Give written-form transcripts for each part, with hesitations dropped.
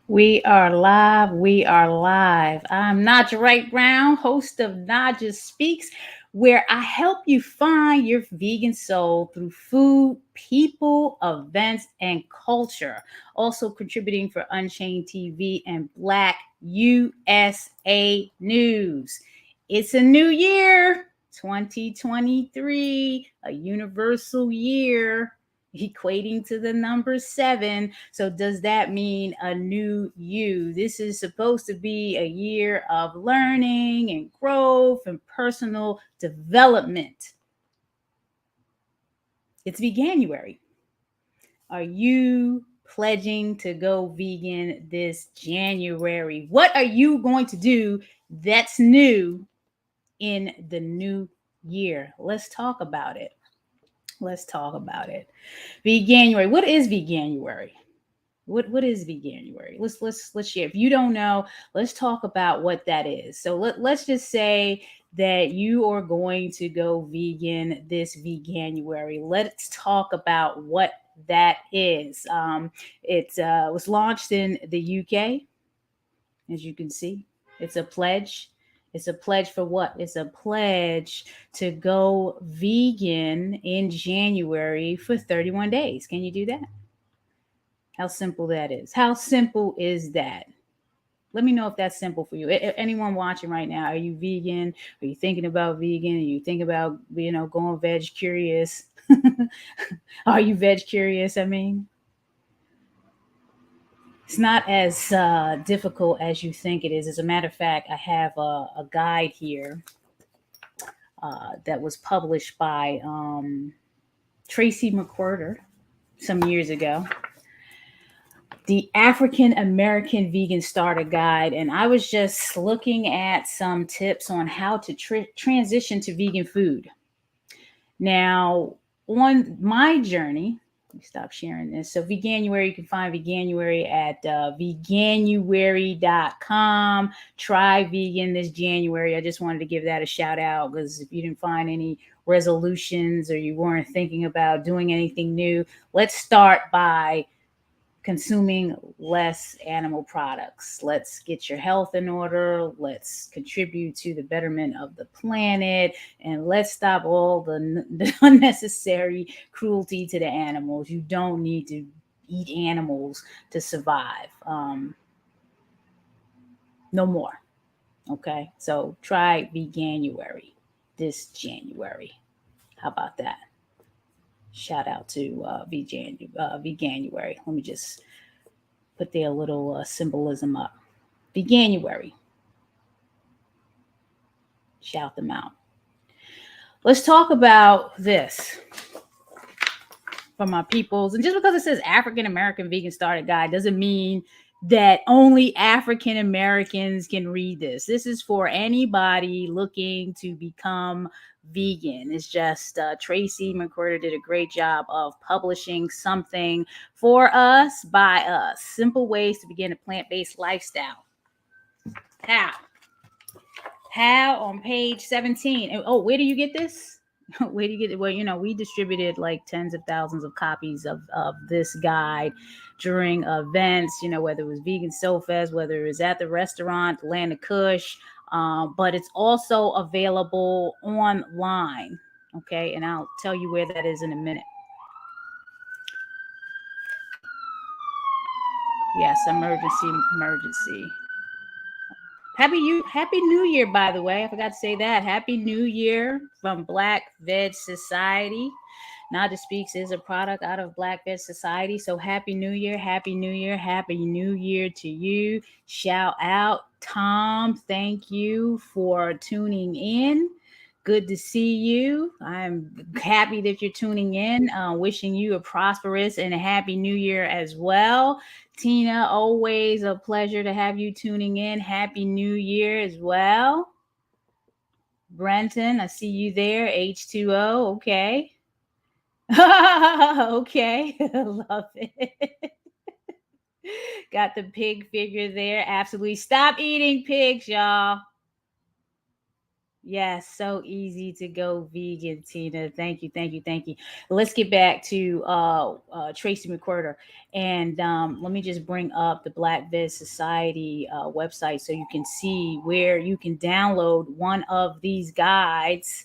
We are live. We are live. I'm Naijha Wright Brown, host of Naijha Speaks, where I help you find your vegan soul through food, people, events, and culture. Also contributing for Unchained TV and Black USA News. It's a new year, 2023, a universal year, equating to the number 7. So does that mean a new you? This is supposed to be a year of learning and growth and personal development. It's Veganuary. Are you pledging to go vegan this January? What are you going to do that's new in the new year? Let's talk about it. Let's talk about it. Veganuary. What is Veganuary? What is Veganuary? Let's share. If you don't know, let's talk about what that is. So let's just say that you are going to go vegan this Veganuary. Let's talk about what that is. It was launched in the UK, as you can see. It's a pledge. It's a pledge for what? It's a pledge to go vegan in January for 31 days. Can you do that? How simple that is. How simple is that? Let me know if that's simple for you. Anyone watching right now, are you vegan? Are you thinking about vegan? Are you thinking about, going veg curious? Are you veg curious? I mean, it's not as difficult as you think it is. As a matter of fact, I have a guide here that was published by Tracy McWhirter some years ago. The African American Vegan Starter Guide. And I was just looking at some tips on how to transition to vegan food. Now, on my journey, let me stop sharing this. So Veganuary, you can find Veganuary at veganuary.com. Try vegan this January. I just wanted to give that a shout out because if you didn't find any resolutions or you weren't thinking about doing anything new, let's start by consuming less animal products. Let's get your health in order. Let's contribute to the betterment of the planet, and let's stop all the unnecessary cruelty to the animals. You don't need to eat animals to survive. No more. Okay, so try Veganuary this January. How about that? Shout out to Veganuary. Let me just put there a little symbolism up. Veganuary. Shout them out. Let's talk about this for my peoples. And just because it says African American Vegan Starter Guide doesn't mean that only African Americans can read this. This is for anybody looking to become vegan. It's just Tracy McWhirter did a great job of publishing something for us by us. Simple ways to begin a plant-based lifestyle. How on page 17. And, where do you get this? Where do you get it? Well, we distributed like tens of thousands of copies of this guide during events, whether it was Vegan Soul Fest, whether it was at the restaurant, Land of Kush, but it's also available online. Okay, and I'll tell you where that is in a minute. Yes, emergency. Happy New Year, by the way. I forgot to say that. Happy New Year from Black Veg Society. Naijha Speaks is a product out of Black Veg Society. So Happy New Year, Happy New Year, Happy New Year to you. Shout out, Tom. Thank you for tuning in Good to see you. I'm happy that you're tuning in. Wishing you a prosperous and a happy new year as well. Tina, always a pleasure to have you tuning in. Happy New Year as well. Brenton, I see you there. H2O. Okay. Okay. Love it. Got the pig figure there. Absolutely. Stop eating pigs, y'all. Yes, so easy to go vegan, Tina. Thank you, thank you, thank you. Let's get back to Tracy McQuirter. And let me just bring up the Black Veg Society website so you can see where you can download one of these guides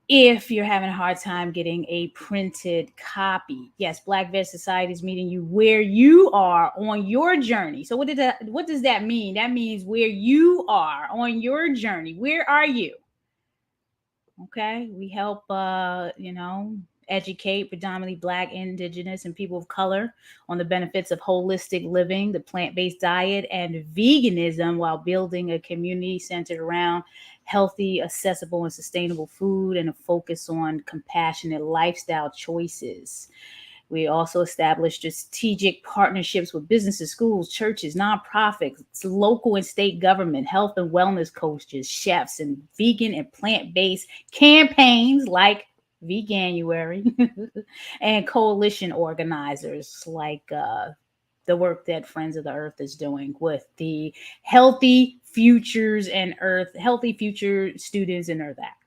if you're having a hard time getting a printed copy. Yes, Black Veg Society is meeting you where you are on your journey. So what does that mean? That means where you are on your journey. Where are you? Okay, we help educate predominantly Black, Indigenous, and people of color on the benefits of holistic living, the plant-based diet, and veganism, while building a community centered around healthy, accessible, and sustainable food, and a focus on compassionate lifestyle choices. We also established strategic partnerships with businesses, schools, churches, nonprofits, local and state government, health and wellness coaches, chefs, and vegan and plant-based campaigns like Veganuary and coalition organizers like the work that Friends of the Earth is doing with the Healthy Futures and Earth, Healthy Future Students and Earth Act.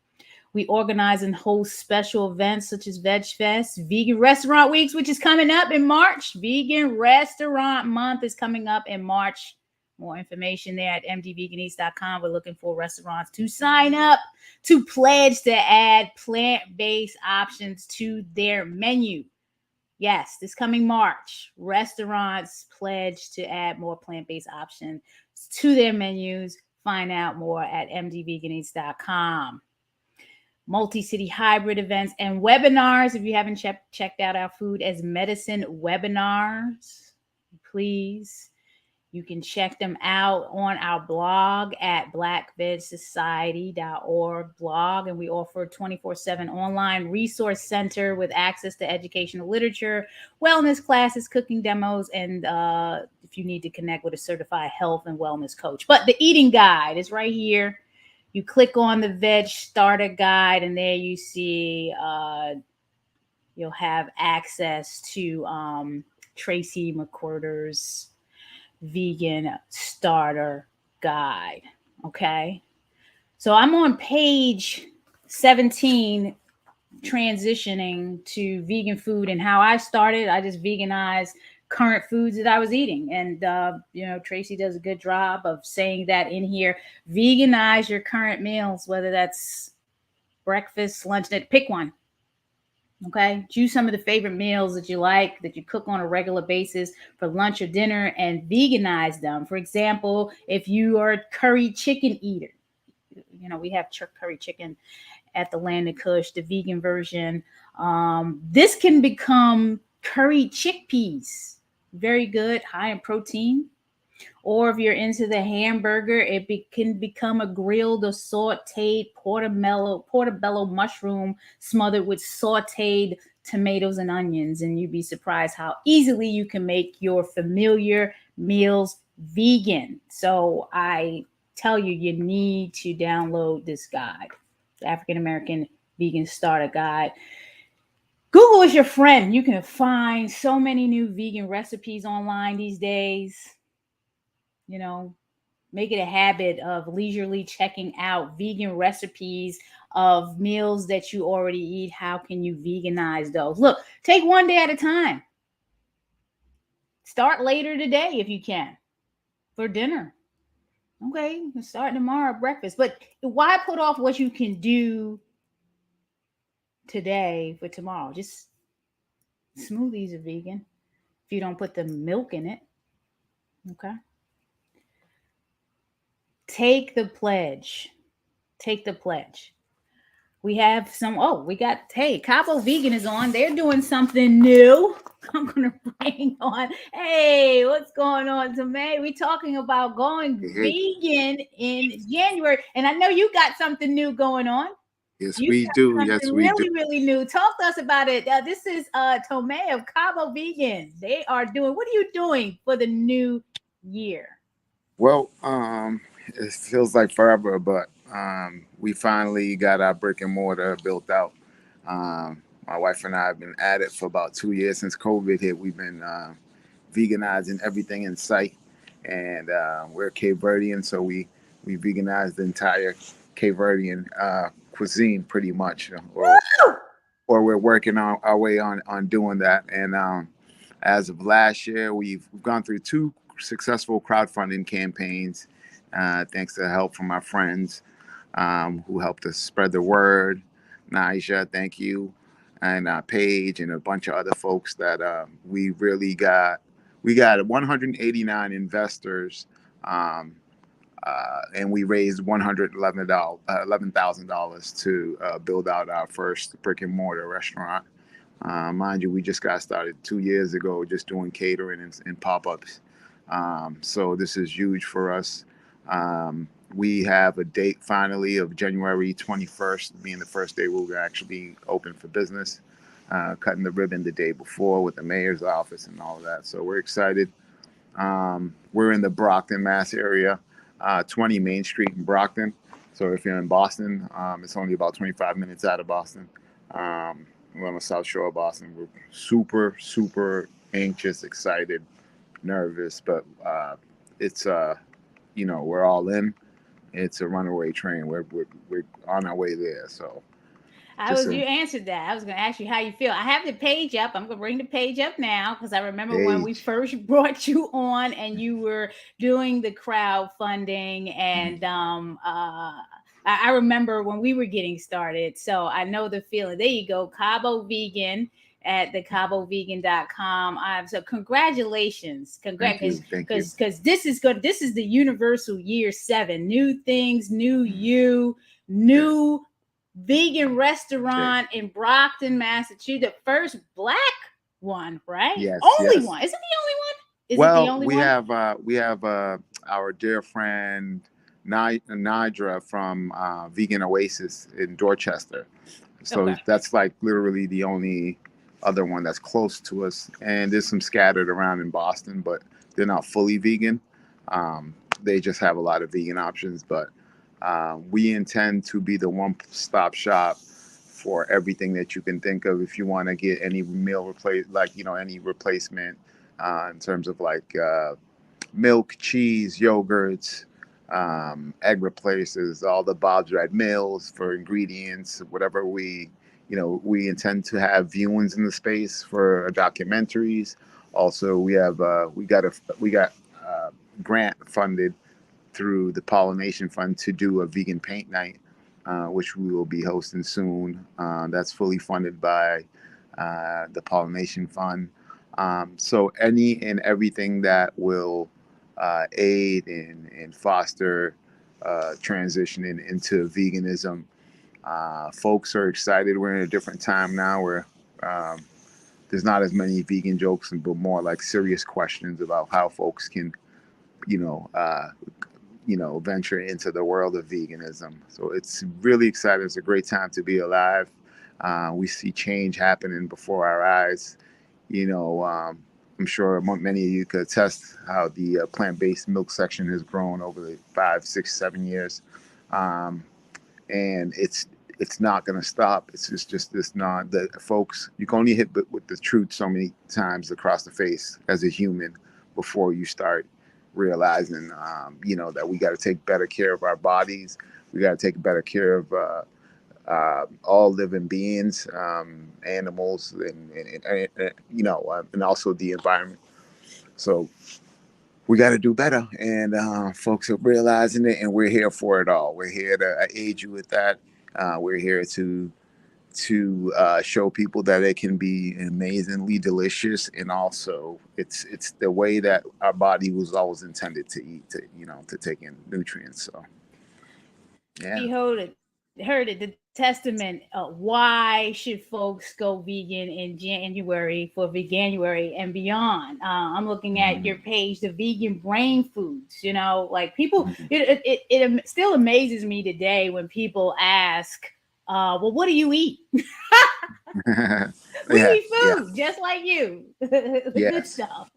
We organize and host special events such as Veg Fest, Vegan Restaurant Weeks, which is coming up in March. Vegan Restaurant Month is coming up in March. More information there at mdveganized.com. We're looking for restaurants to sign up to pledge to add plant-based options to their menu. Yes, this coming March, restaurants pledge to add more plant-based options to their menus. Find out more at mdveganized.com. Multi-city hybrid events and webinars. If you haven't checked out our Food as Medicine webinars, please, you can check them out on our blog at blackvegsociety.org blog. And we offer a 24/7 online resource center with access to educational literature, wellness classes, cooking demos, and if you need to connect with a certified health and wellness coach. But the eating guide is right here. You click on the Veg Starter Guide, and there you see you'll have access to Tracy McQuirter's Vegan Starter Guide. Okay. So I'm on page 17, transitioning to vegan food and how I started. I just veganized current foods that I was eating. And, Tracy does a good job of saying that in here. Veganize your current meals, whether that's breakfast, lunch, pick one. Okay. Choose some of the favorite meals that you like, that you cook on a regular basis for lunch or dinner, and veganize them. For example, if you are a curry chicken eater, we have curry chicken at the Land of Kush, the vegan version. This can become curry chickpeas. Very good, high in protein. Or if you're into the hamburger, it can become a grilled or sauteed portobello mushroom smothered with sauteed tomatoes and onions. And you'd be surprised how easily you can make your familiar meals vegan. So I tell you, you need to download this guide, the African American Vegan Starter Guide. Google is your friend. You can find so many new vegan recipes online these days. Make it a habit of leisurely checking out vegan recipes of meals that you already eat. How can you veganize those? Look, take one day at a time. Start later today if you can for dinner. Okay, start tomorrow at breakfast. But why put off what you can do today for tomorrow? Just smoothies are vegan if you don't put the milk in it. Okay. Take the pledge. Take the pledge. We have we got, hey, Cabo Vegan is on. They're doing something new. I'm going to bring on, hey, what's going on, Tomei? We talking about going Hey, vegan in January. And I know you got something new going on. yes, You we do. got Yes, something we do. really, really new. Talk to us about it. This is Tome of Cabo Vegan. They are doing, what are you doing for the new year? Well, it feels like forever, but we finally got our brick and mortar built out. My wife and I have been at it for about 2 years since COVID hit. We've been veganizing everything in sight, and we're Cape Verdean, so we veganized the entire Cape Verdean cuisine pretty much, or we're working on our way on doing that. And as of last year, we've gone through two successful crowdfunding campaigns, thanks to the help from our friends who helped us spread the word. Naijha, thank you, and Paige, and a bunch of other folks that we really got. We got 189 investors, um, and we raised $111,000 to build out our first brick and mortar restaurant. Mind you, we just got started 2 years ago, just doing catering and pop ups. So this is huge for us. We have a date finally of January 21st, being the first day we'll actually be open for business. Cutting the ribbon the day before with the mayor's office and all of that. So we're excited. We're in the Brockton, Mass area, 20 Main Street in Brockton. So if you're in Boston, it's only about 25 minutes out of Boston. We're on the South Shore of Boston. We're super, super anxious, excited, nervous, but it's we're all in. It's a runaway train. We're on our way there. So just a You answered that. I was going to ask you how you feel. I have the page up. I'm going to bring the page up now because I remember when we age. first brought you on and you were doing the crowdfunding, and I remember when we were getting started. So I know the feeling. There you go, Cabo Vegan at the cabovegan.com. So congratulations. Thank Congrats, you. Thank you. because this is good. This is the universal year 7. New things, new you, Yeah. new vegan Okay. restaurant in Brockton, Massachusetts. The first black one, right? Yes. Only Yes. one. Is it the only one? Is it the Well, only we one? have our dear friend Naijha from Vegan Oasis in Dorchester. So Okay. that's like literally the only other one that's close to us. And there's some scattered around in Boston, but they're not fully vegan. They just have a lot of vegan options. But we intend to be the one-stop shop for everything that you can think of. If you want to get any meal replace, like any replacement in terms of like milk, cheese, yogurts, egg replaces, all the Bob's Red Mills for ingredients, whatever we intend to have viewings in the space for documentaries. Also, we got grant funded through the Pollination Fund to do a vegan paint night, which we will be hosting soon. That's fully funded by the Pollination Fund. So any and everything that will aid and foster transitioning into veganism. Folks are excited. We're in a different time now where um, there's not as many vegan jokes, but more like serious questions about how folks can, you know, uh, venture into the world of veganism. So it's really exciting. It's a great time to be alive. We see change happening before our eyes. You know, I'm sure many of you could attest how the plant-based milk section has grown over the 5, 6, 7 years, um, and it's not going to stop. It's just this not the folks. You can only hit with the truth so many times across the face as a human before you start realizing, that we got to take better care of our bodies. We got to take better care of all living beings, animals, and also the environment. So we got to do better, and folks are realizing it, and we're here for it all. We're here to aid you with that. We're here to show people that it can be amazingly delicious, and also it's the way that our body was always intended to eat, to take in nutrients. So yeah. Behold it. heard it, the testament. Why should folks go vegan in January for Veganuary and beyond? I'm looking at Mhm. your page, the vegan brain foods. You know, like people, Mhm. it still amazes me today when people ask, "Well, what do you eat?" We Yeah, eat yeah, food just like you, the good yes, stuff.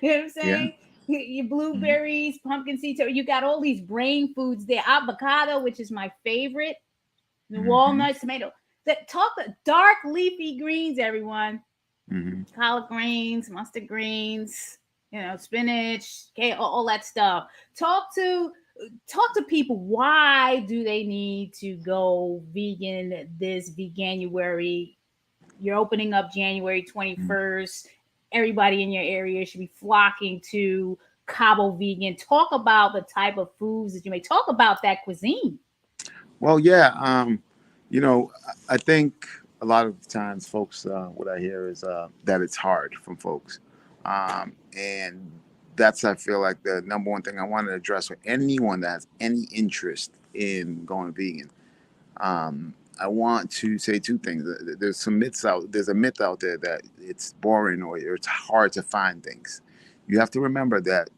You know what I'm yeah. saying? Your Mhm. blueberries, pumpkin seeds. You got all these brain foods there. Avocado, which is my favorite. The Mhm. walnuts, tomato. That talk dark leafy greens, everyone. Mhm. Collard greens, mustard greens, spinach, all that stuff. Talk to people. Why do they need to go vegan this Veganuary? You're opening up January Mhm. 21st. Everybody in your area should be flocking to Cabo Vegan. Talk about the type of foods that you make. Talk about that cuisine. Well, yeah. I think a lot of times, folks, what I hear is that it's hard from folks, and that's I feel like the number one thing I want to address with anyone that has any interest in going vegan. I want to say two things. There's some myths out. There's a myth out there that it's boring or it's hard to find things. You have to remember that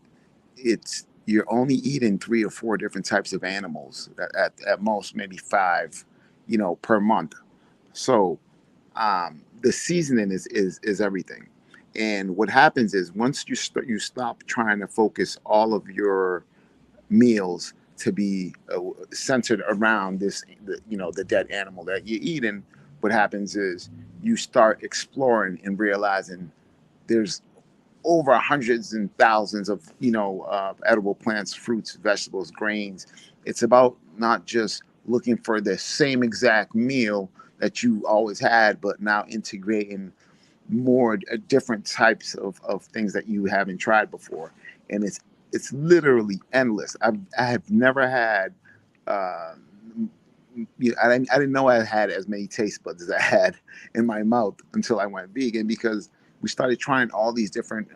it's you're only eating three or four different types of animals at most, maybe five, per month. So the seasoning is everything. And what happens is once you stop trying to focus all of your meals to be centered around the dead animal that you're eating, what happens is you start exploring and realizing there's over hundreds and thousands of edible plants, fruits, vegetables, grains. It's about not just looking for the same exact meal that you always had, but now integrating more different types of things that you haven't tried before, and it's literally endless. I have never had. Uh, I didn't know I had as many taste buds as I had in my mouth until I went vegan because we started trying all these different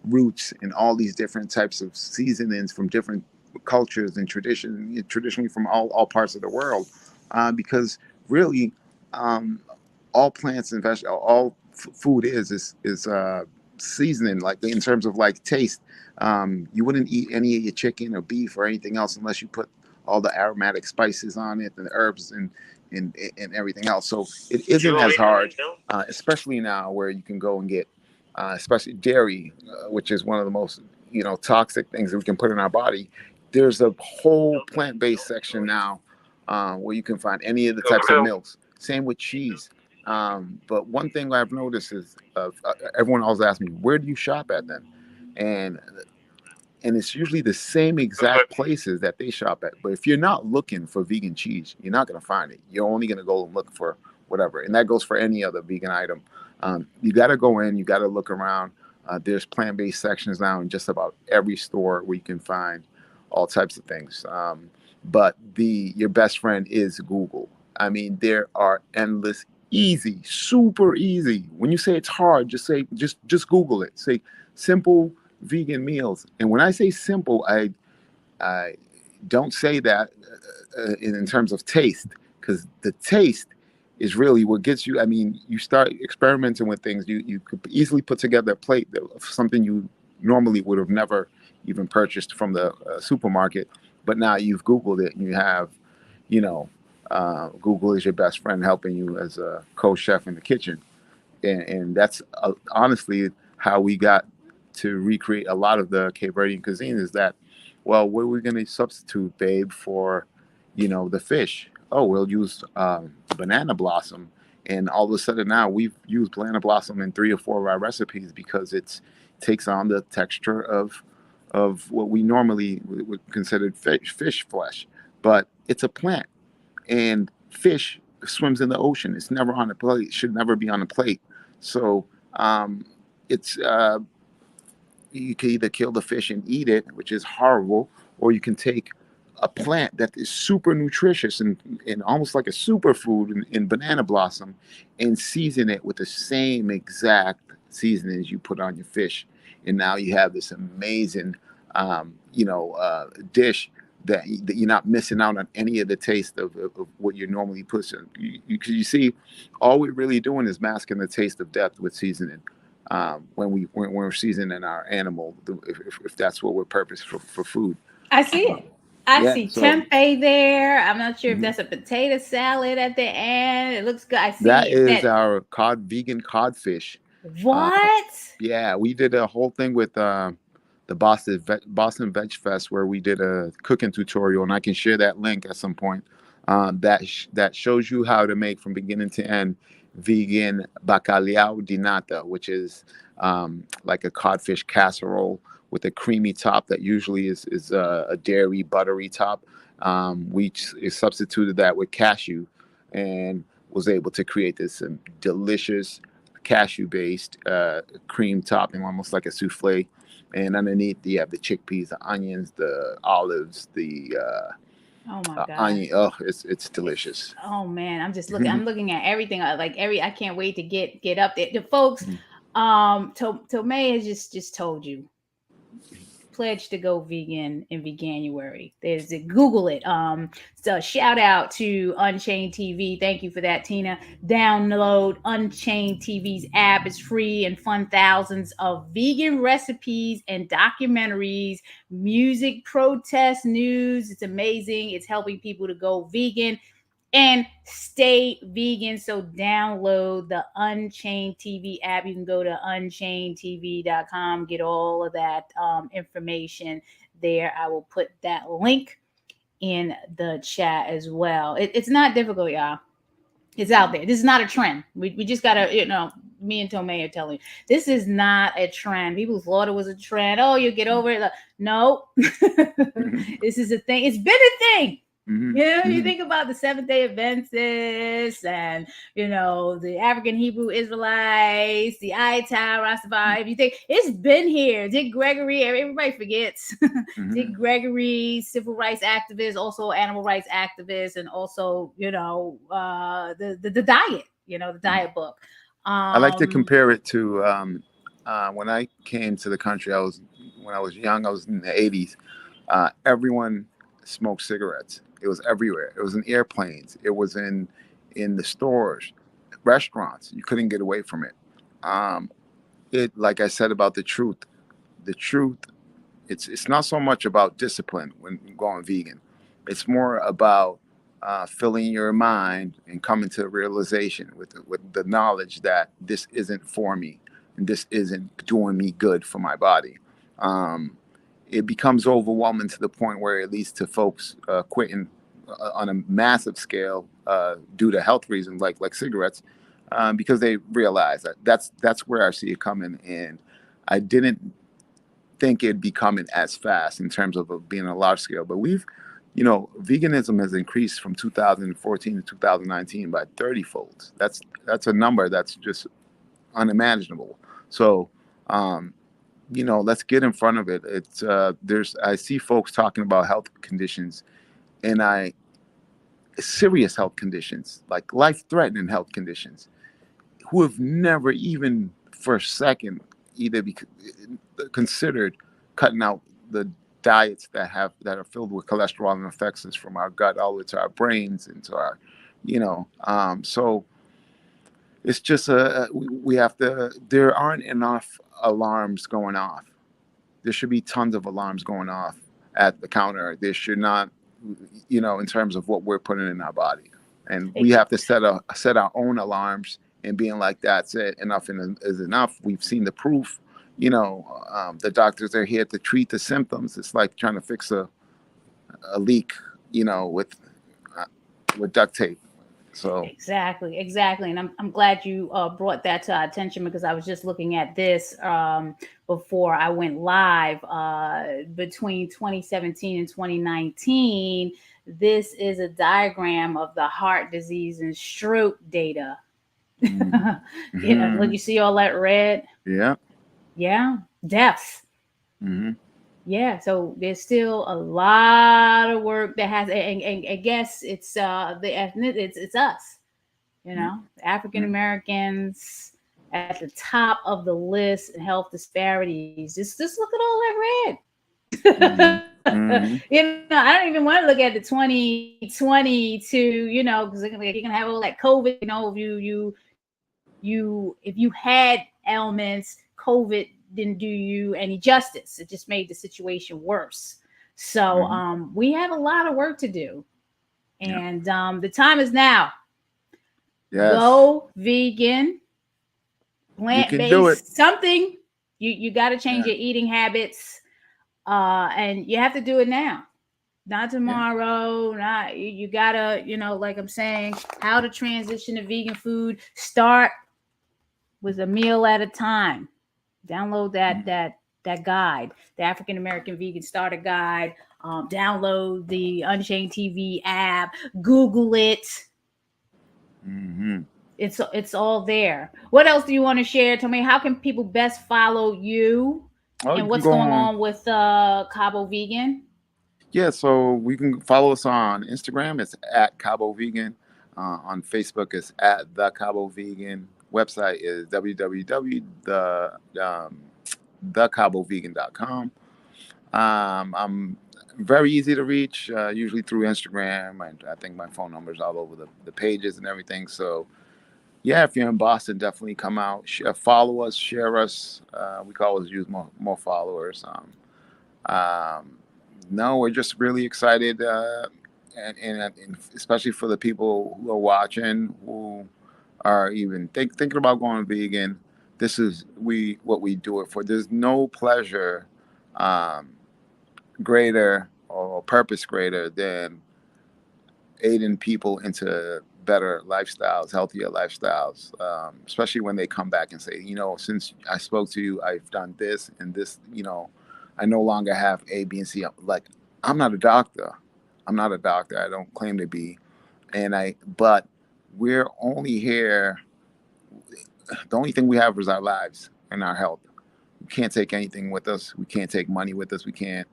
roots and all these different types of seasonings from different cultures and traditionally from all parts of the world, because really, um, all plants and vegetables, all food is seasoning. Like in terms of like taste, you wouldn't eat any of your chicken or beef or anything else unless you put all the aromatic spices on it and the herbs and everything else. So it isn't as hard, especially now where you can go and get, especially dairy, which is one of the most toxic things that we can put in our body. There's a whole plant-based section now where you can find any of the types of milks. Same with cheese. But one thing I've noticed is everyone always asks me, "Where do you shop at then?" And it's usually the same exact places that they shop at. But if you're not looking for vegan cheese, you're not going to find it. You're only going to go and look for whatever, and that goes for any other vegan item. You got to go in, you got to look around. There's plant-based sections now in just about every store where you can find all types of things. But your best friend is Google. I mean, there are endless, easy, super easy. When you say it's hard, just Google it. Say simple vegan meals. And when I say simple, I don't say that in terms of taste, because the taste is really what gets you. I mean, you start experimenting with things. You could easily put together a plate of something you normally would have never even purchased from the supermarket, but now you've Googled it and you have, you know, Google is your best friend helping you as a co-chef in the kitchen, and that's honestly how we got to recreate a lot of the Cape Verdean cuisine. Is that, well, what are we going to substitute, babe, for the fish? Oh, we'll use banana blossom, and all of a sudden now we've used banana blossom in three or four of our recipes because it takes on the texture of what we normally would consider fish flesh, but it's a plant, and fish swims in the ocean. It's never on a plate. It should never be on a plate. So it's you can either kill the fish and eat it, which is horrible, or you can take a plant that is super nutritious and almost like a superfood in banana blossom, and season it with the same exact seasonings you put on your fish, and now you have this amazing dish that you're not missing out on any of the taste of what you're normally pushing. You see, all we're really doing is masking the taste of death with seasoning. When we're seasoning our animal, if that's what we're purpose for food. I see it. I Yeah. see So tempeh there. I'm not sure if mhm. that's a potato salad at the end. It looks good. I That see is that. our vegan codfish. Uh, What? Yeah, we did a whole thing with the Boston Veg Fest where we did a cooking tutorial, and I can share that link at some point. That shows you how to make from beginning to end vegan bacalhau de nata, which is like a codfish casserole with a creamy top that usually is a dairy buttery top. Substituted that with cashew, and was able to create this delicious cashew based cream topping, almost like a souffle. And underneath, you have the chickpeas, the onions, the olives, the Oh my God. onion. Oh, it's delicious. Oh man, I'm just looking. I'm looking at everything. Like every. I can't wait to get up there. The folks. Tomei has just told you. Pledge to go vegan in Veganuary. There's it. Google it. So shout out to Unchained TV. Thank you for that, Tina. Download Unchained TV's app. It's free and fun thousands of vegan recipes and documentaries, music, protest news. It's amazing. It's helping people to go vegan and stay vegan. So download the Unchained TV app. You can go to unchainedtv.com, get all of that information there. I will put that link in the chat as well. It's not difficult, y'all. It's out there. This is not a trend. We just gotta, me and Tomei are telling you, this is not a trend. People thought it was a trend. Oh, you get over it. No, this is a thing. It's been a thing. You think about the Seventh Day Adventists and the African Hebrew Israelites, the Itai Rastafari. If you think it's been here, Dick Gregory, everybody forgets. Dick Gregory, civil rights activist, also animal rights activist, and also the diet, the diet book. I like to compare it to when I came to the country. When I was young. I was in the '80s. Everyone smoked cigarettes. It was everywhere. It was in airplanes. It was in the stores, restaurants. You couldn't get away from it. It, like I said about the truth. The truth. It's not so much about discipline when going vegan. It's more about filling your mind and coming to the realization with the knowledge that this isn't for me and this isn't doing me good for my body. Um, it becomes overwhelming to the point where it leads to folks quitting on a massive scale due to health reasons, like cigarettes, because they realize that that's where I see it coming. And I didn't think it'd be coming as fast in terms of being a large scale, but veganism has increased from 2014 to 2019 by 30 folds. That's a number that's just unimaginable. So, let's get in front of it. I see folks talking about health conditions, and serious health conditions, like life-threatening health conditions, who have never even for a second either considered cutting out the diets that are filled with cholesterol and affects us from our gut all the way to our brains and to our, so it's just we have to. There aren't enough alarms going off. There should be tons of alarms going off at the counter. There should not, in terms of what we're putting in our body, and we have to set our own alarms and being like, that's it, enough is enough. We've seen the proof. The doctors are here to treat the symptoms. It's like trying to fix a leak, with duct tape. So exactly, and I'm glad you brought that to our attention, because I was just looking at this before I went live. Between 2017 and 2019, this is a diagram of the heart disease and stroke data. Look, you see all that red? Yeah, deaths. Yeah, so there's still a lot of work that has, and I guess it's the ethnic, it's us, African Americans at the top of the list in health disparities. Just look at all that red. Mm-hmm. I don't even want to look at the 2020 to, because you're gonna have all that COVID. If you had ailments, COVID didn't do you any justice. It just made the situation worse. So Mm-hmm. we have a lot of work to do, Yep. and the time is now. Yes. Go vegan, You plant can do it. based, something. You got to change Yeah. your eating habits, and you have to do it now, not Yeah. tomorrow. Not you gotta, like I'm saying, how to transition to vegan food. Start with a meal at a time. Download that Mm-hmm. that guide, the African American Vegan Starter Guide. Download the Unchained TV app. Google it. Mm-hmm. It's all there. What else do you want to share? Tell me, how can people best follow you, Oh, and you can what's go going on. on with Cabo Vegan? Yeah, so we can follow us on Instagram. It's at Cabo Vegan. On Facebook, it's at the Cabo Vegan. Website is www.thecabo-vegan.com. I'm very easy to reach, usually through Instagram, and I think my phone number is all over the pages and everything. So yeah, if you're in Boston, definitely come out, follow us, share us. We could always use more followers. Um, no, we're just really excited, and especially for the people who are watching, who are even thinking about going vegan. This is what we do it for. There's no pleasure um, greater or purpose greater than aiding people into better lifestyles, healthier lifestyles, especially when they come back and say, since I spoke to you, I've done this and this, I no longer have A, B, and C. Like, I'm not a doctor. I'm not a doctor. I don't claim to be. But we're only here. The only thing we have is our lives and our health. We can't take anything with us. We can't take money with us. We can't,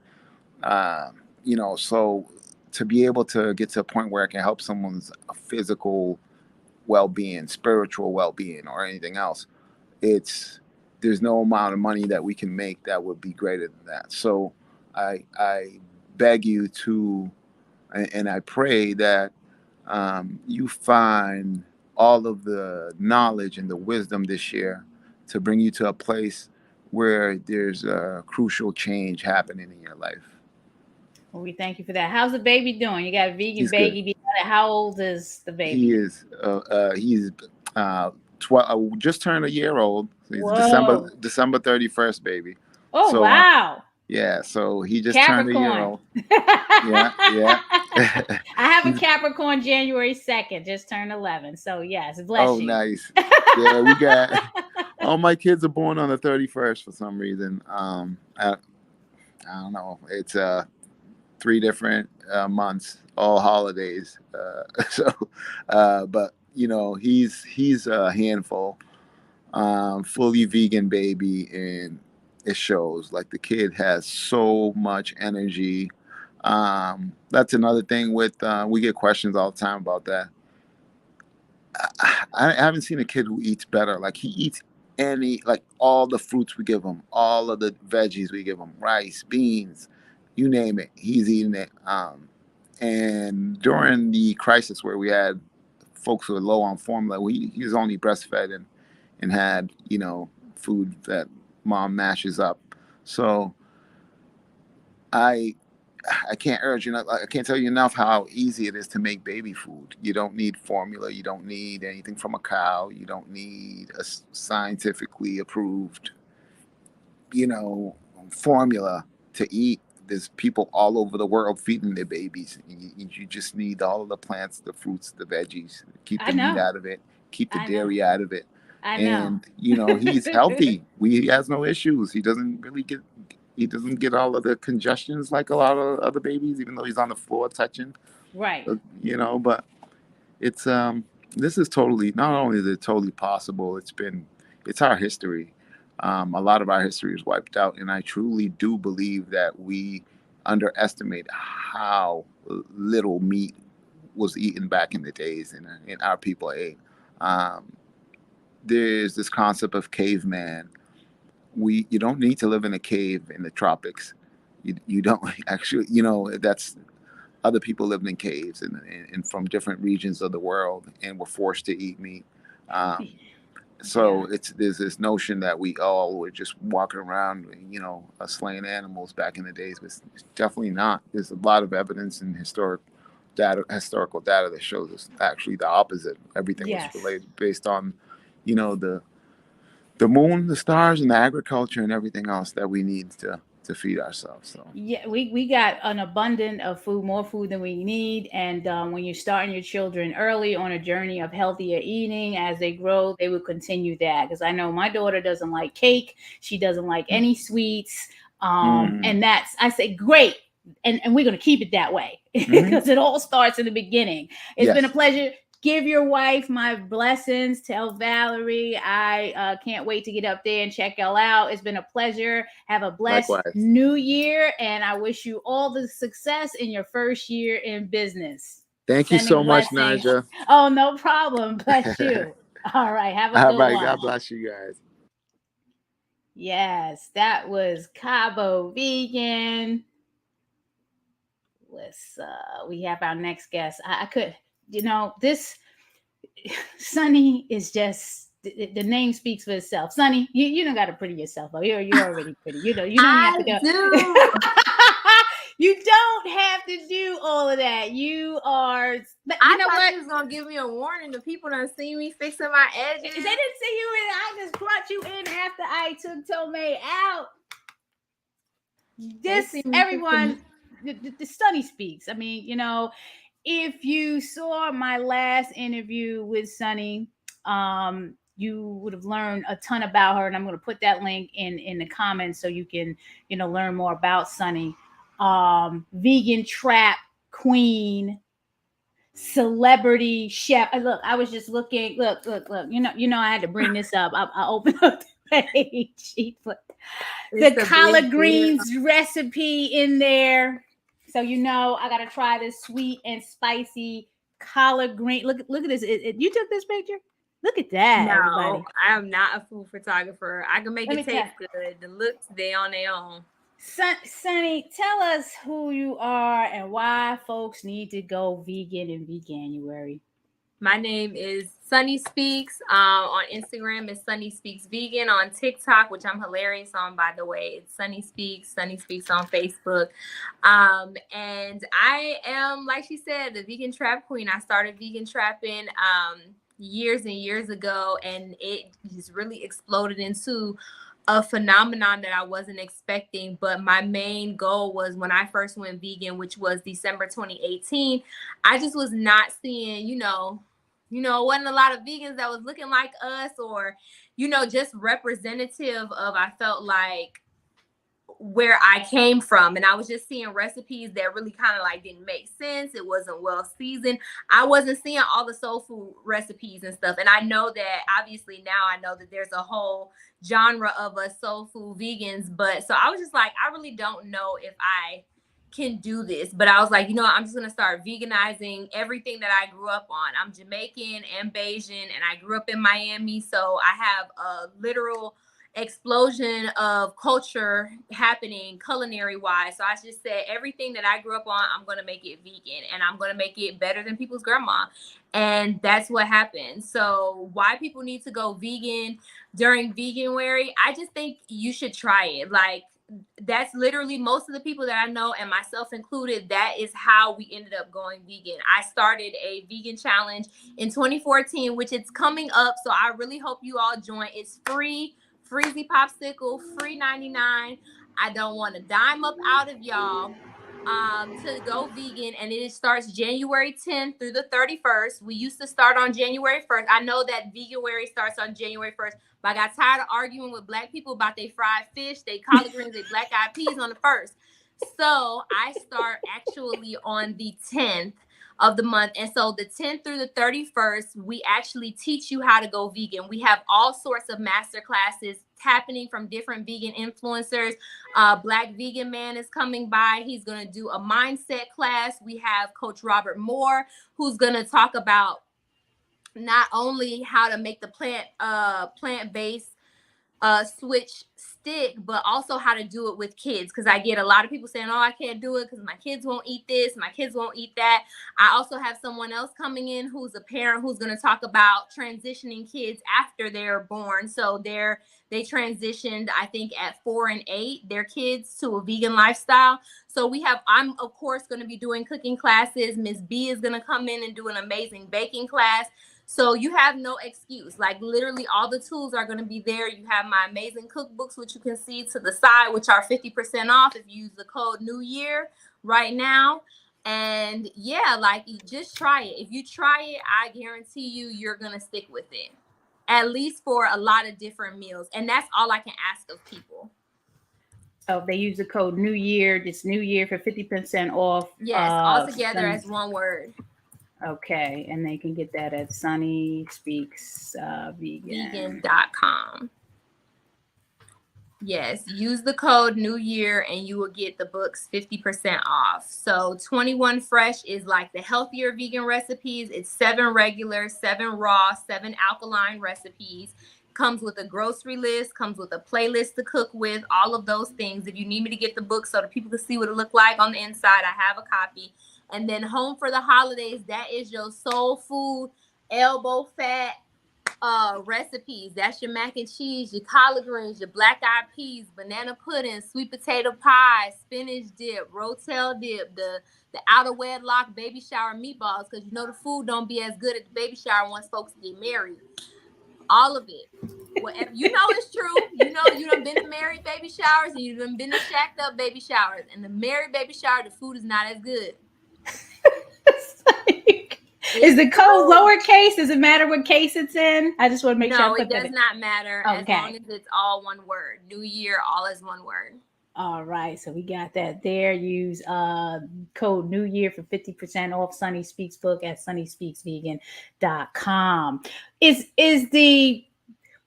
so to be able to get to a point where I can help someone's physical well-being, spiritual well-being, or anything else, it's there's no amount of money that we can make that would be greater than that. So I beg you to, and I pray that you find all of the knowledge and the wisdom this year to bring you to a place where there's a crucial change happening in your life. Well, we thank you for that. How's the baby doing? You got a vegan He's good. baby. How old is the He baby? is he's 12, just turned a year old. He's Whoa. December 31st, baby. Oh, So wow. yeah, so he just turned a year Capricorn. old. Yeah, yeah. I have a He's Capricorn January 2nd, just turned 11. So, yes, bless oh you. nice. Yeah, we got all my kids are born on the 31st for some reason. I don't know. It's 3 different months, all holidays. But he's a handful. Fully vegan baby, and it shows. Like, the kid has so much energy. That's another thing with we get questions all the time about that. I haven't seen a kid who eats better. Like, he eats like all the fruits we give him, all of the veggies we give him, rice, beans, you name it, he's eating it. And during the crisis where we had folks who were low on formula, he was only breastfed and had food that mom mashes up. So I I can't urge you. I can't tell you enough how easy it is to make baby food. You don't need formula. You don't need anything from a cow. You don't need a scientifically approved, you know, formula to eat. There's people all over the world feeding their babies. You just need all of the plants, the fruits, the veggies. Keep I the meat know. out of it. Keep the I know. dairy out of it. I know. And he's healthy. He has no issues. He doesn't get all of the congestions like a lot of other babies, even though he's on the floor touching. Right. But it's this is totally, not only is it totally possible, it's our history. A lot of our history is wiped out, and I truly do believe that we underestimate how little meat was eaten back in the days, and our people ate. Um, there's this concept of caveman. You don't need to live in a cave in the tropics. you don't actually, that's other people lived in caves and from different regions of the world and were forced to eat meat. Um, Yeah. so there's this notion that we all were just walking around, slaying animals back in the days, but it's definitely not. There's a lot of evidence and historical data that shows us actually the opposite. Everything was Yes. related based on, the moon, the stars, and the agriculture and everything else that we need to feed ourselves. So Yeah, we got an abundance of food, more food than we need. And when you're starting your children early on a journey of healthier eating, as they grow, they will continue that. Because I know my daughter doesn't like cake, she doesn't like any sweets. mm-hmm. And I say, great. And we're going to keep it that way Mm-hmm. because it all starts in the beginning. It's been a Yes. pleasure. Give your wife my blessings. Tell Valerie I can't wait to get up there and check y'all out. It's been a pleasure. Have a blessed Likewise. new year, and I wish you all the success in your first year in business. Thank you so Sending much, blessings. Naijha. Oh, no problem. Bless you. All right. Have a All good right. one. God bless you guys. Yes, that was Cabo Vegan. We have our next guest. I could, this Sunny is just the name speaks for itself. Sunny, you don't got to pretty yourself up. You're already pretty. You don't have I to go. do. You don't have to do all of that. You are. I know thought what? you was gonna give me a warning. The people done see me fixing my edges. They didn't see you in. I just brought you in after I took Tome out. This everyone. The Sunni Speaks. I mean, if you saw my last interview with Sunny, you would have learned a ton about her, and I'm going to put that link in the comments so you can learn more about Sunny. Vegan trap queen, celebrity chef. Look, I was just looking. Look. I had to bring this up. I opened up the page. She put the collard greens recipe in there. So I gotta try this sweet and spicy collard green. Look at this. You took this picture? Look at that, everybody. No, I am not a food photographer. I can make Let it me taste good. The looks, they on their own. Sunny, tell us who you are and why folks need to go vegan in Veganuary. My name is Sunni Speaks. On Instagram, it's Sunni Speaks Vegan. On TikTok, which I'm hilarious on, by the way, it's Sunni Speaks on Facebook. And I am, like she said, the vegan trap queen. I started vegan trapping years and years ago, and it just really exploded into a phenomenon that I wasn't expecting. But my main goal was when I first went vegan, which was December 2018, I just was not seeing, wasn't a lot of vegans that was looking like us or, just representative of, I felt like, where I came from. And I was just seeing recipes that really kind of like didn't make sense. It wasn't well seasoned. I wasn't seeing all the soul food recipes and stuff. And I know that obviously now I know that there's a whole genre of us soul food vegans. But so I was just like, I really don't know if I can do this. But I was like, I'm just going to start veganizing everything that I grew up on. I'm Jamaican and Bayesian, and I grew up in Miami. So I have a literal explosion of culture happening culinary wise. So I just said everything that I grew up on, I'm going to make it vegan, and I'm going to make it better than people's grandma. And that's what happened. So why people need to go vegan during Veganuary, I just think you should try it. Like, that's literally most of the people that I know, and myself included, that is how we ended up going vegan. I started a vegan challenge in 2014, which it's coming up. So I really hope you all join. It's free. Freezy popsicle, free 99. I don't want a dime up out of y'all to go vegan, and it starts January 10th through the 31st. We used to start on January 1st. I know that Veganuary starts on January 1st, but I got tired of arguing with Black people about they fried fish, they collard greens, they black eyed peas on the 1st. So I start actually on the 10th of the month. And so the 10th through the 31st, we actually teach you how to go vegan. We have all sorts of master classes happening from different vegan influencers. Black Vegan Man is coming by. He's going to do a mindset class. We have Coach Robert Moore, who's going to talk about not only how to make the plant-based switch stick, but also how to do it with kids, because I get a lot of people saying, oh, I can't do it because my kids won't eat this, my kids won't eat that. I also have someone else coming in who's a parent who's going to talk about transitioning kids after they're born. So they transitioned, I think, at 4 and 8, their kids to a vegan lifestyle. So I'm of course going to be doing cooking classes. Miss B is going to come in and do an amazing baking class. So you have no excuse. Like literally all the tools are going to be there. You have my amazing cookbooks, which you can see to the side, which are 50% off if you use the code New Year right now. And yeah, like you just try it. If you try it, I guarantee you're going to stick with it, at least for a lot of different meals. And that's all I can ask of people. So they use the code New Year, this New Year for 50% off. Yes, all together as one word. Okay, and they can get that at Sunni Speaks Vegan.com. Yes, use the code New Year and you will get the books 50% off. So 21 Fresh is like the healthier vegan recipes. It's 7 regular, 7 raw, 7 alkaline recipes. Comes with a grocery list, comes with a playlist to cook with, all of those things. If you need me to get the book so that people can see what it look like on the inside, I have a copy. And then Home for the Holidays, that is your soul food, elbow fat recipes. That's your mac and cheese, your collard greens, your black eyed peas, banana pudding, sweet potato pie, spinach dip, rotel dip, the out of wedlock baby shower meatballs, because you know the food don't be as good at the baby shower once folks get married. All of it. Whatever, you know it's true. You know you done been to married baby showers and you done been to shacked up baby showers. And the married baby shower, the food is not as good. Is the code lowercase? Does it matter what case it's in? I just want to make sure I put that in. No, it does not matter as long as it's all one word. New Year, all as one word. All right, so we got that there. Use code New Year for 50% off Sunni Speaks book at sunnispeaksvegan.com. Is the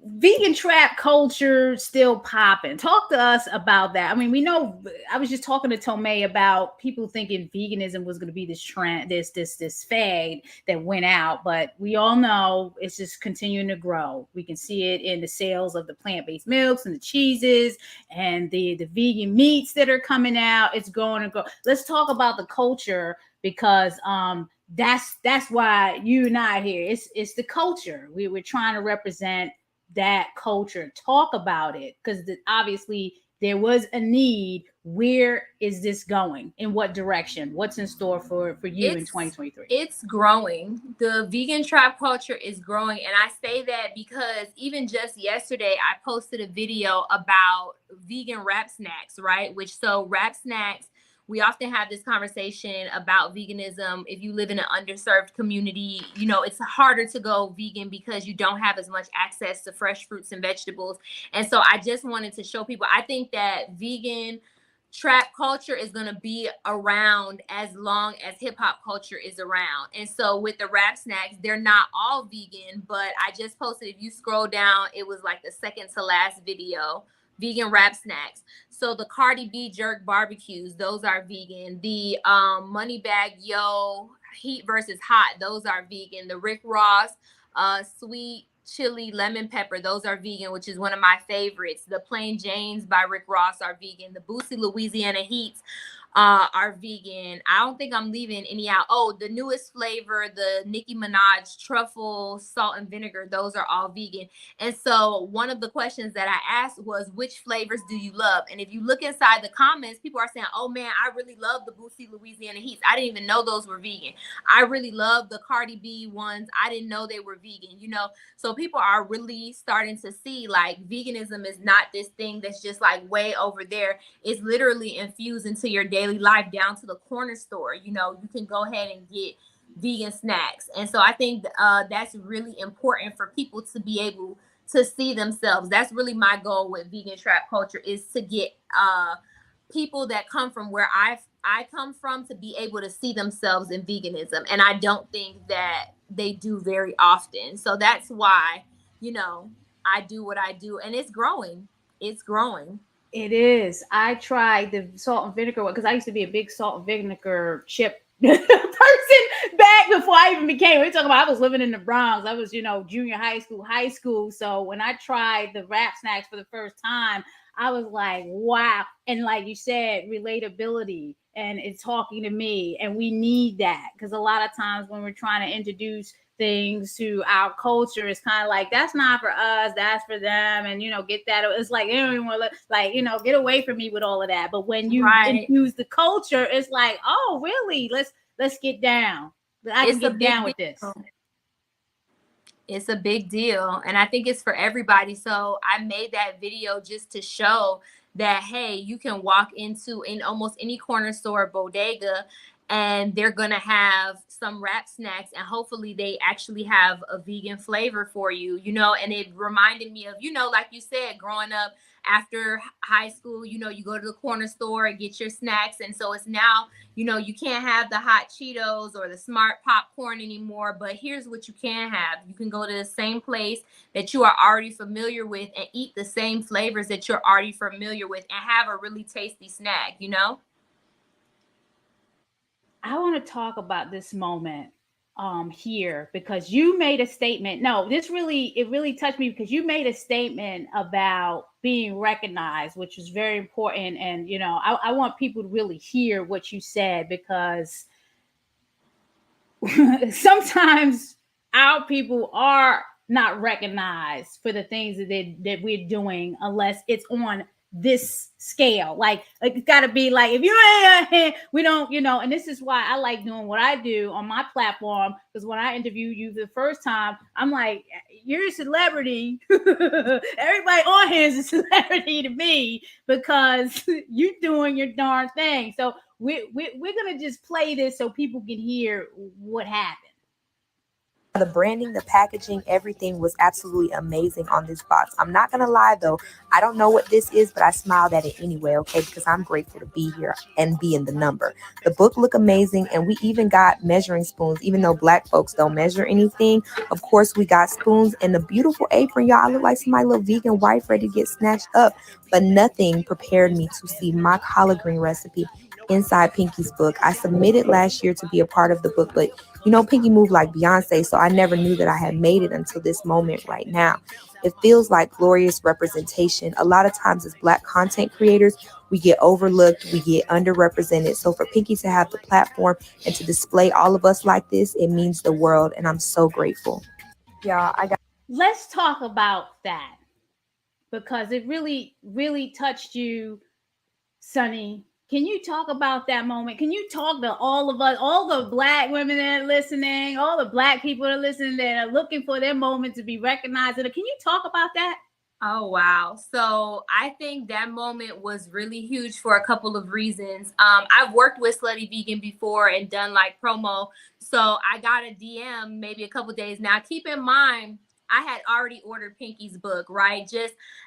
vegan trap culture still popping? Talk to us about that. I mean, we know, I was just talking to Tome about people thinking veganism was going to be this trend, this fad that went out, but we all know it's just continuing to grow. We can see it in the sales of the plant-based milks and the cheeses and the vegan meats that are coming out. It's going to go. Let's talk about the culture, because that's why you and I are here. It's the culture. We're trying to represent that culture. Talk about it, because obviously there was a need. Where is this going? In what direction? What's in store for you in 2023? It's growing. The vegan trap culture is growing. And I say that because even just yesterday, I posted a video about vegan wrap snacks, right? So wrap snacks, we often have this conversation about veganism. If you live in an underserved community, you know, it's harder to go vegan because you don't have as much access to fresh fruits and vegetables. And so I just wanted to show people, I think that vegan trap culture is going to be around as long as hip hop culture is around. And so with the wrap snacks, they're not all vegan, but I just posted, if you scroll down, it was like the second to last video, vegan wrap snacks. So the Cardi B jerk barbecues, those are vegan. The Money Bag Yo Heat versus Hot, those are vegan. The Rick Ross sweet chili lemon pepper, those are vegan, which is one of my favorites. The Plain Janes by Rick Ross are vegan. The Boosie Louisiana Heats are vegan. I don't think I'm leaving any out. Oh, the newest flavor, the Nicki Minaj truffle salt and vinegar, those are all vegan. And so one of the questions that I asked was, which flavors do you love? And if you look inside the comments, people are saying, oh man, I really love the Boosie Louisiana Heats. I didn't even know those were vegan. I really love the Cardi B ones. I didn't know they were vegan, you know? So people are really starting to see like veganism is not this thing that's just like way over there. It's literally infused into your daily life, down to the corner store. You know, you can go ahead and get vegan snacks. And so I think that's really important for people to be able to see themselves. That's really my goal with vegan trap culture, is to get people that come from where I come from to be able to see themselves in veganism. And I don't think that they do very often. So that's why, you know, I do what I do, and it's growing. It's growing. It is. I tried the salt and vinegar one because I used to be a big salt and vinegar chip person back before I even became, we're talking about, I was living in the Bronx. I was, junior high school. So when I tried the wrap snacks for the first time, I was like, wow. And like you said, relatability and it's talking to me. And we need that because a lot of times when we're trying to introduce things to our culture, it's kind of like, that's not for us, that's for them. And, get that. It's like, they don't even want to, like, get away from me with all of that. But when you infuse the culture, it's like, oh, really? Let's get down. I can get down with this. It's a big deal. And I think it's for everybody. So I made that video just to show that, hey, you can walk in almost any corner store, bodega, and they're going to have some wrap snacks. And hopefully they actually have a vegan flavor for you, and it reminded me of, like you said, growing up after high school, you go to the corner store and get your snacks. And so it's now, you can't have the hot Cheetos or the smart popcorn anymore, but here's what you can have. You can go to the same place that you are already familiar with and eat the same flavors that you're already familiar with and have a really tasty snack, I want to talk about this moment here because you made a statement. No, it really touched me because you made a statement about being recognized, which is very important. And, I want people to really hear what you said because sometimes our people are not recognized for the things that we're doing unless it's on this scale. Like it's got to be like, if you ain't, we don't, and this is why I like doing what I do on my platform, because when I interviewed you the first time, I'm like, you're a celebrity. Everybody on here is a celebrity to me because you're doing your darn thing. So we're gonna just play this so people can hear what happened. The branding, the packaging, everything was absolutely amazing on this box. I'm not going to lie, though. I don't know what this is, but I smiled at it anyway, okay, because I'm grateful to be here and be in the number. The book looked amazing, and we even got measuring spoons, even though Black folks don't measure anything. Of course, we got spoons and a beautiful apron. Y'all, I look like somebody's little vegan wife ready to get snatched up, but nothing prepared me to see my collard green recipe inside Pinky's book. I submitted last year to be a part of the book, but Pinky moved like Beyonce, so I never knew that I had made it until this moment right now. It feels like glorious representation. A lot of times as Black content creators, we get overlooked, we get underrepresented. So for Pinky to have the platform and to display all of us like this, it means the world, and I'm so grateful. Yeah, Let's talk about that because it really, really touched you, Sunny. Can you talk about that moment? Can you talk to all of us, all the Black women that are listening, all the Black people that are listening that are looking for their moment to be recognized? Can you talk about that? Oh, wow. So I think that moment was really huge for a couple of reasons. I've worked with Slutty Vegan before and done like promo. So I got a DM maybe a couple days. Now, keep in mind, I had already ordered Pinky's book, right?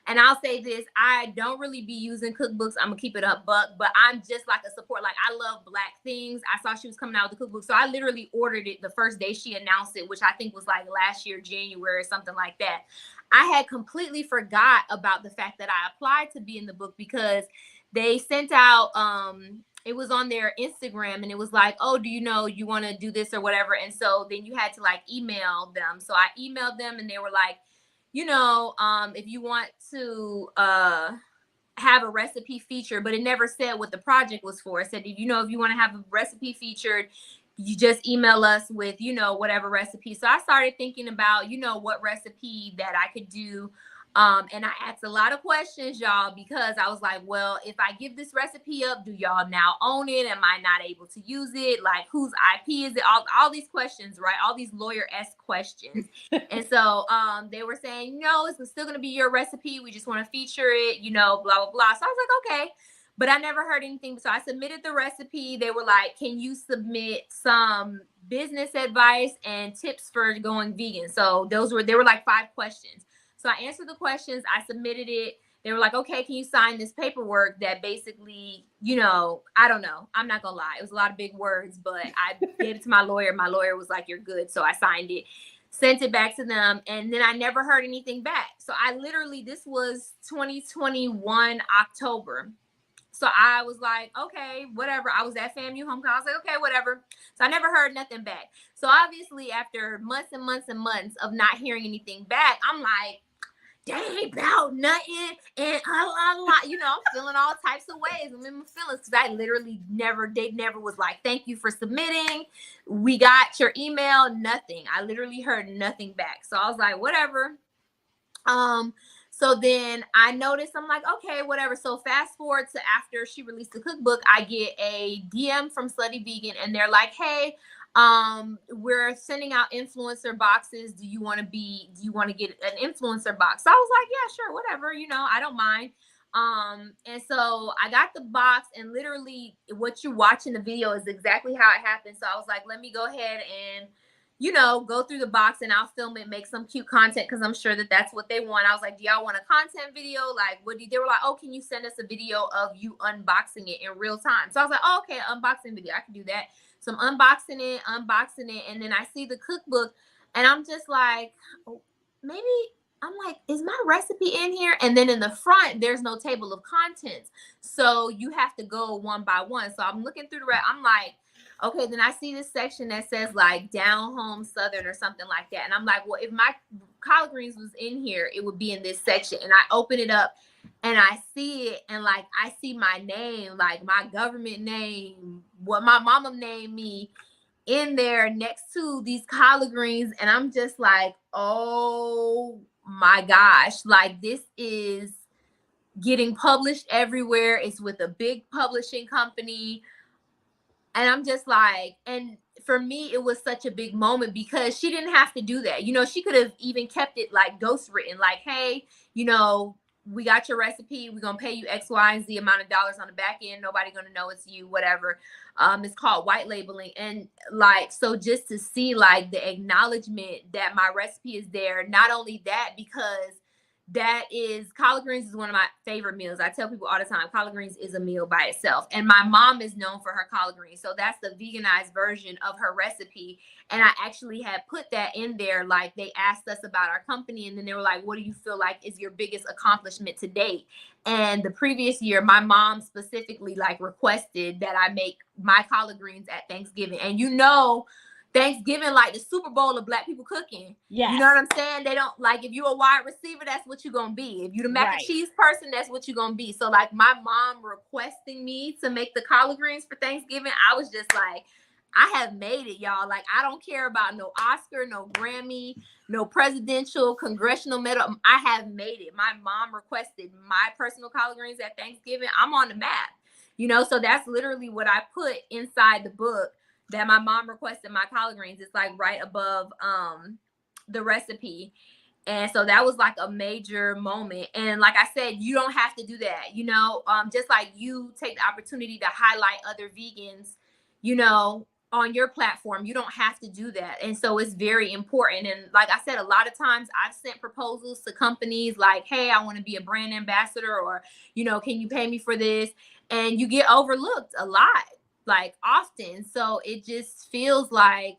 And I'll say this, I don't really be using cookbooks. I'm gonna keep it up, but I'm just like a support. Like I love Black things. I saw she was coming out with the cookbook. So I literally ordered it the first day she announced it, which I think was like last year, January, or something like that. I had completely forgot about the fact that I applied to be in the book because they sent out, it was on their Instagram and it was like, oh, do you want to do this or whatever? And so then you had to like email them. So I emailed them and they were like, if you want to have a recipe featured, but it never said what the project was for. It said, if you want to have a recipe featured, you just email us with, whatever recipe. So I started thinking about, what recipe that I could do. And I asked a lot of questions, y'all, because I was like, well, if I give this recipe up, do y'all now own it? Am I not able to use it? Like, whose IP is it? All these questions, right? All these lawyer-esque questions. And so they were saying, no, it's still going to be your recipe. We just want to feature it, blah, blah, blah. So I was like, okay. But I never heard anything. So I submitted the recipe. They were like, can you submit some business advice and tips for going vegan? So they were like 5 questions. So I answered the questions. I submitted it. They were like, okay, can you sign this paperwork that basically, I don't know. I'm not going to lie. It was a lot of big words, but I gave it to my lawyer. My lawyer was like, you're good. So I signed it, sent it back to them. And then I never heard anything back. So this was 2021 October. So I was like, okay, whatever. I was at FAMU homecoming. I was like, okay, whatever. So I never heard nothing back. So obviously after months and months and months of not hearing anything back, I'm like, they ain't about nothing. And you know, I'm feeling all types of ways. I'm in my feelings because I literally they never was like, thank you for submitting. We got your email, nothing. I literally heard nothing back. So I was like, whatever. So then I noticed, I'm like, okay, whatever. So fast forward to after she released the cookbook, I get a DM from Slutty Vegan and they're like, hey, we're sending out influencer boxes. Do you want to get an influencer box? So I was like, yeah, sure, whatever, you know, I don't mind. And so I got the box, and literally what you watch in the video is exactly how it happened. So I was like, let me go ahead and, you know, go through the box and I'll film it, make some cute content, because I'm sure that that's what they want. I was like, do y'all want a content video? Like, they were like, oh, can you send us a video of you unboxing it in real time? So I was like, oh, okay, unboxing video, I can do that. So I'm unboxing it, and then I see the cookbook, and I'm just like, oh, maybe, I'm like, is my recipe in here? And then in the front, there's no table of contents. So you have to go one by one. So I'm looking through I'm like, okay, then I see this section that says like down home Southern or something like that. And I'm like, well, if my collard greens was in here, it would be in this section. And I open it up and I see it, and like I see my name, like my government name, what my mama named me, in there next to these collard greens. And I'm just like, oh my gosh, like this is getting published everywhere. It's with a big publishing company. And I'm just like, and for me, it was such a big moment because she didn't have to do that. You know, she could have even kept it like ghost written, like, hey, you know, we got your recipe. We're going to pay you X, Y, and Z amount of dollars on the back end. Nobody going to know it's you, whatever. It's called white labeling. And like, so just to see like the acknowledgement that my recipe is there, not only that, because collard greens is one of my favorite meals. I tell people all the time, collard greens is a meal by itself. And my mom is known for her collard greens. So that's the veganized version of her recipe. And I actually had put that in there. Like, they asked us about our company, and then they were like, what do you feel like is your biggest accomplishment to date? And the previous year, my mom specifically like requested that I make my collard greens at Thanksgiving. And you know, Thanksgiving, like the Super Bowl of Black people cooking. Yes. You know what I'm saying? They don't, like, if you're a wide receiver, that's what you're going to be. If you're the mac and cheese person, that's what you're going to be. So like my mom requesting me to make the collard greens for Thanksgiving, I was just like, I have made it, y'all. Like, I don't care about no Oscar, no Grammy, no presidential, congressional medal. I have made it. My mom requested my personal collard greens at Thanksgiving. I'm on the map, you know? So that's literally what I put inside the book, that my mom requested my collard greens. It's like right above the recipe. And so that was like a major moment. And like I said, you don't have to do that, you know, just like you take the opportunity to highlight other vegans, you know, on your platform. You don't have to do that. And so it's very important. And like I said, a lot of times I've sent proposals to companies like, hey, I want to be a brand ambassador, or, you know, can you pay me for this? And you get overlooked a lot, like often. So it just feels like,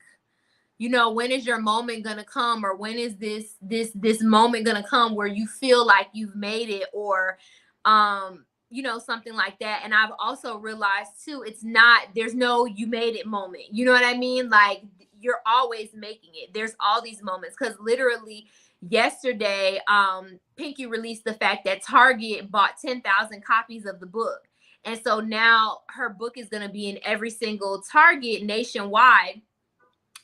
you know, when is your moment gonna come, or when is this moment gonna come where you feel like you've made it, or you know, something like that. And I've also realized too, there's no you made it moment, you know what I mean? Like, you're always making it. There's all these moments, because literally yesterday Pinky released the fact that Target bought 10,000 copies of the book. And so now her book is going to be in every single Target nationwide.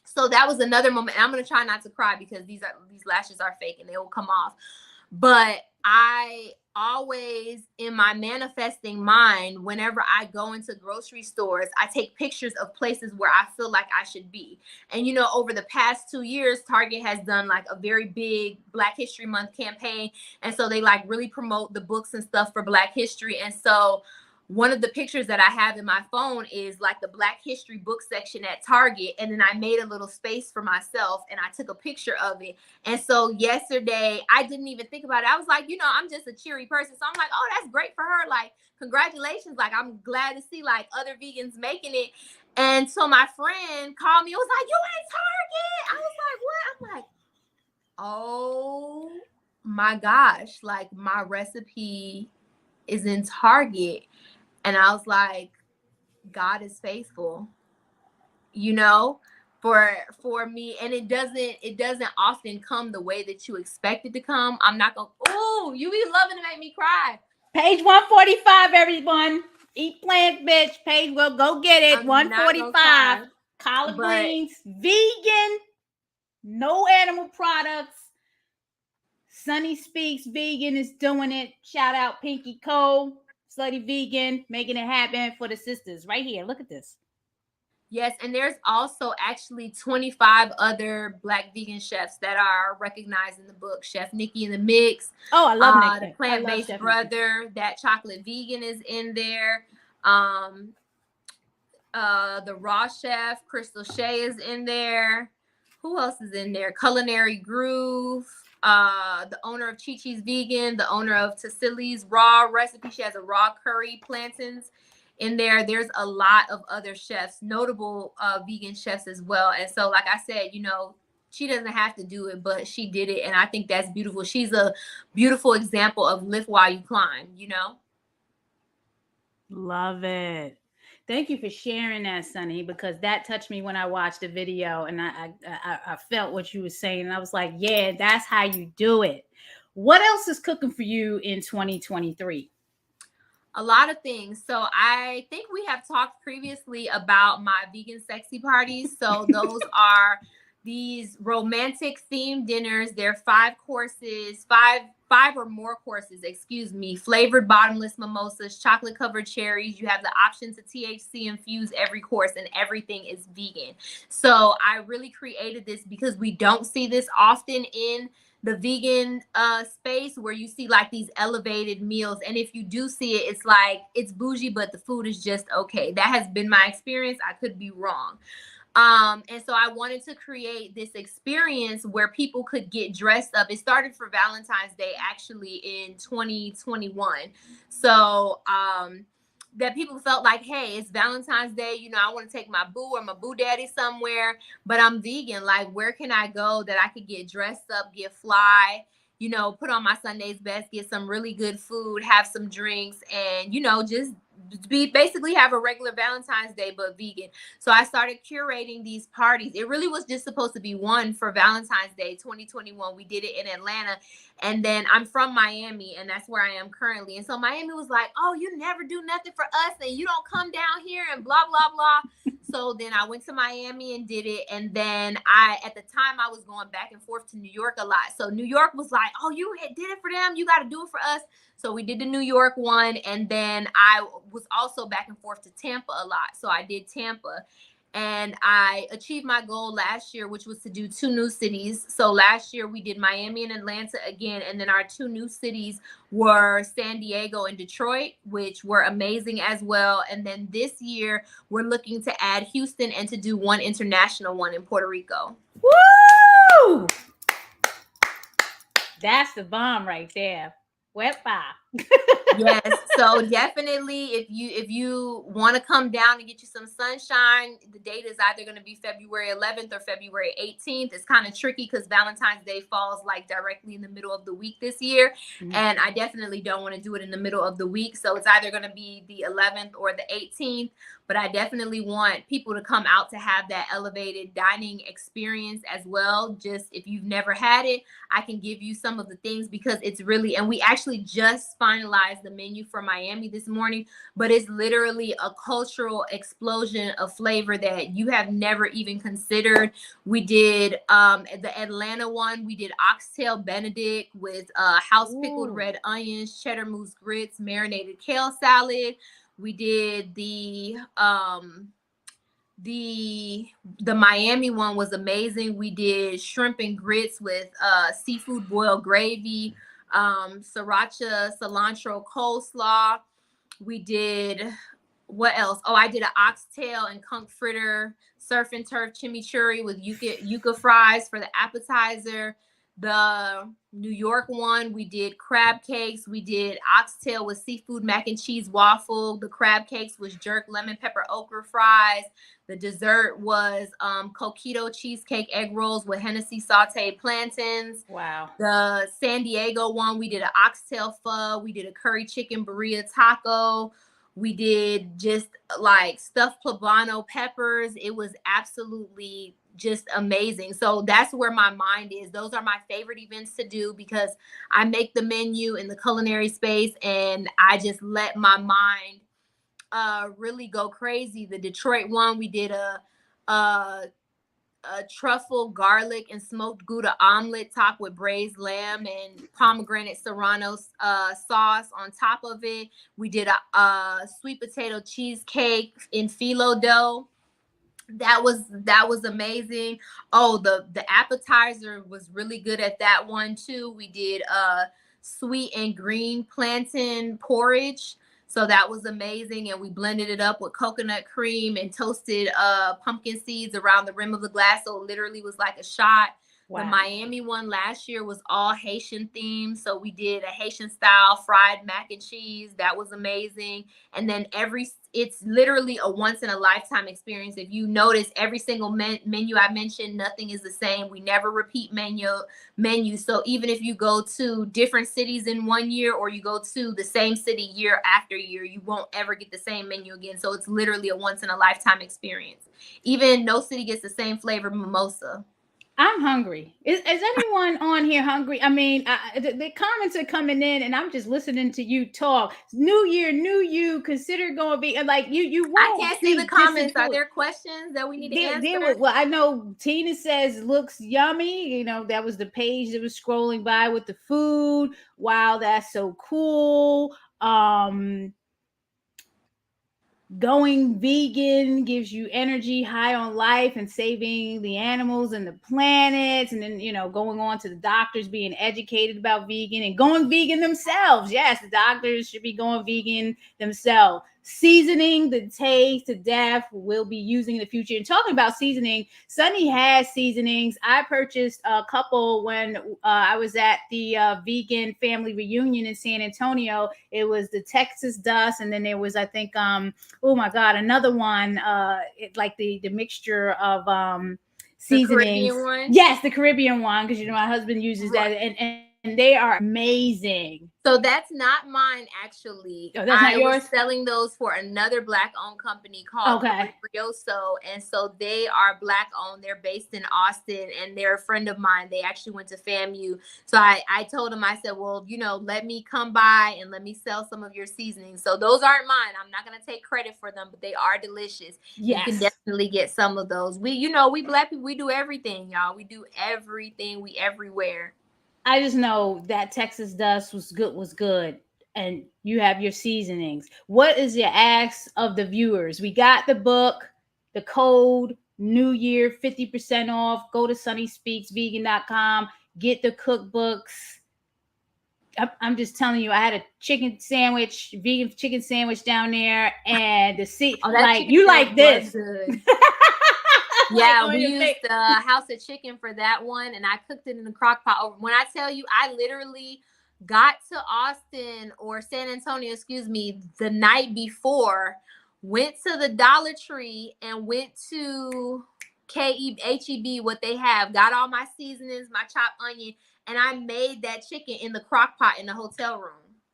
So that was another moment. And I'm going to try not to cry because these lashes are fake and they will come off. But I always, in my manifesting mind, whenever I go into grocery stores, I take pictures of places where I feel like I should be. And, you know, over the past 2 years, Target has done like a very big Black History Month campaign. And so they like really promote the books and stuff for Black history. And so one of the pictures that I have in my phone is like the Black History book section at Target. And then I made a little space for myself and I took a picture of it. And so yesterday, I didn't even think about it. I was like, you know, I'm just a cheery person. So I'm like, oh, that's great for her. Like, congratulations. Like, I'm glad to see like other vegans making it. And so my friend called me. It was like, you at Target? I was like, what? I'm like, oh my gosh. Like, my recipe is in Target. And I was like, God is faithful, you know, for me. And it doesn't often come the way that you expect it to come. I'm not gonna, oh, you be loving to make me cry. Page 145, everyone. Eat plant, bitch. Page, well, go get it. I'm not gonna 145. cry, Collard but greens, vegan, no animal products. Sunni Speaks Vegan is doing it. Shout out Pinky Cole, Slutty Vegan, making it happen for the sisters right here. Look at this. yes, and there's also actually 25 other Black vegan chefs that are recognized in the book. Chef Nikki in the Mix. Oh, I love Nikki. The Plant-Based Brother, That Chocolate Vegan is in there. The Raw Chef, Crystal Shea is in there. Who else is in there? Culinary Groove. The owner of Chi Chi's Vegan, the owner of Tassili's Raw Recipe. She has a raw curry plantains in there. There's a lot of other chefs, notable vegan chefs as well. And so, like I said, you know, she doesn't have to do it, but she did it. And I think that's beautiful. She's a beautiful example of live while you climb, you know? Love it. Thank you for sharing that, Sunny, because that touched me when I watched the video, and I felt what you were saying. And I was like, yeah, that's how you do it. What else is cooking for you in 2023? A lot of things. So I think we have talked previously about my vegan sexy parties. So those are these romantic themed dinners. They're 5 courses, five or more courses, excuse me, flavored bottomless mimosas, chocolate covered cherries. You have the option to THC infuse every course, and everything is vegan. So I really created this because we don't see this often in the vegan space, where you see like these elevated meals. And if you do see it, it's like, it's bougie, but the food is just okay. That has been my experience. I could be wrong. And so I wanted to create this experience where people could get dressed up. It started for Valentine's Day, actually, in 2021. So, that people felt like, hey, it's Valentine's Day, you know, I want to take my boo or my boo daddy somewhere, but I'm vegan. Like, where can I go that I could get dressed up, get fly, you know, put on my Sunday's best, get some really good food, have some drinks, and, you know, just basically have a regular Valentine's Day, but vegan. So I started curating these parties. It really was just supposed to be one for Valentine's Day 2021. We did it in Atlanta. And then I'm from Miami, and that's where I am currently. And so Miami was like, oh, you never do nothing for us, and you don't come down here and blah, blah, blah. So then I went to Miami and did it. And then at the time, I was going back and forth to New York a lot. So New York was like, oh, you did it for them, you got to do it for us. So we did the New York one. And then I was also back and forth to Tampa a lot. So I did Tampa. And I achieved my goal last year, which was to do 2 new cities. So last year we did Miami and Atlanta again. And then our 2 new cities were San Diego and Detroit, which were amazing as well. And then this year we're looking to add Houston and to do 1 international one in Puerto Rico. Woo! That's the bomb right there. Wet fire. Yes, so definitely if you want to come down and get you some sunshine, the date is either going to be February 11th or February 18th. It's kind of tricky because Valentine's Day falls like directly in the middle of the week this year. Mm-hmm. And I definitely don't want to do it in the middle of the week. So it's either going to be the 11th or the 18th. But I definitely want people to come out to have that elevated dining experience as well. Just if you've never had it, I can give you some of the things, because it's really, and we actually just finalized the menu for Miami this morning, but it's literally a cultural explosion of flavor that you have never even considered. We did the Atlanta one. We did oxtail Benedict with house pickled red onions, cheddar mousse grits, marinated kale salad. We did the Miami one was amazing. We did shrimp and grits with seafood boiled gravy, sriracha cilantro coleslaw. We did, what else? Oh, I did an oxtail and conch fritter surf and turf chimichurri with yuca fries for the appetizer. The New York one, we did crab cakes. We did oxtail with seafood mac and cheese waffle. The crab cakes was jerk lemon pepper okra fries. The dessert was coquito cheesecake egg rolls with Hennessy sauteed plantains. Wow. The San Diego one, we did an oxtail pho. We did a curry chicken burrito taco. We did just like stuffed poblano peppers. It was absolutely just amazing. So that's where my mind is. Those are my favorite events to do because I make the menu in the culinary space and I just let my mind really go crazy. The Detroit one, we did a truffle, garlic, and smoked Gouda omelet topped with braised lamb and pomegranate serrano sauce on top of it. We did a sweet potato cheesecake in phyllo dough. That was amazing. Oh, the appetizer was really good at that one too. We did sweet and green plantain porridge. So that was amazing. And we blended it up with coconut cream and toasted pumpkin seeds around the rim of the glass. So it literally was like a shot. Wow. The Miami one last year was all Haitian themed. So we did a Haitian style fried mac and cheese. That was amazing. And then it's literally a once in a lifetime experience. If you notice, every single menu I mentioned, nothing is the same. We never repeat menu. So even if you go to different cities in 1 year or you go to the same city year after year, you won't ever get the same menu again. So it's literally a once in a lifetime experience. Even no city gets the same flavor mimosa. I'm hungry. Is anyone on here hungry? I mean, the comments are coming in, and I'm just listening to you talk. New year, new you. Consider going vegan. Like you won't. I can't see the comments. Are there questions that we need to answer? Well, I know Tina says looks yummy. You know, that was the page that was scrolling by with the food. Wow, that's so cool. Going vegan gives you energy, high on life, and saving the animals and the planets. And then, you know, going on to the doctors being educated about vegan and going vegan themselves. Yes, the doctors should be going vegan themselves. Seasoning the taste to death, we'll be using in the future. And talking about seasoning, Sunni has seasonings. I purchased a couple when I was at the vegan family reunion in San Antonio. It was the Texas dust, and then there was, I think, oh my God, another one, like the mixture of seasonings. The Caribbean one? Yes, the Caribbean one, because, you know, my husband uses that, and they are amazing. So that's not mine, actually. Oh, that's not yours? I was selling those for another Black-owned company called Brioso, and so they are Black-owned. They're based in Austin, and they're a friend of mine. They actually went to FAMU. So I told them, I said, well, you know, let me come by and let me sell some of your seasonings. So those aren't mine. I'm not going to take credit for them, but they are delicious. Yes. You can definitely get some of those. We Black people, we do everything, y'all. We do everything. We everywhere. I just know that Texas dust was good, and you have your seasonings. What is your ask of the viewers? We got the book, the code, New Year, 50% off. Go to sunnyspeaksvegan.com, get the cookbooks. I'm just telling you, I had a chicken sandwich, vegan chicken sandwich down there, and you like this. Yeah, we used the House of Chicken for that one, and I cooked it in the crock pot. When I tell you, I literally got to Austin or San Antonio, the night before, went to the Dollar Tree and went to HEB, what they have, got all my seasonings, my chopped onion, and I made that chicken in the crock pot in the hotel room.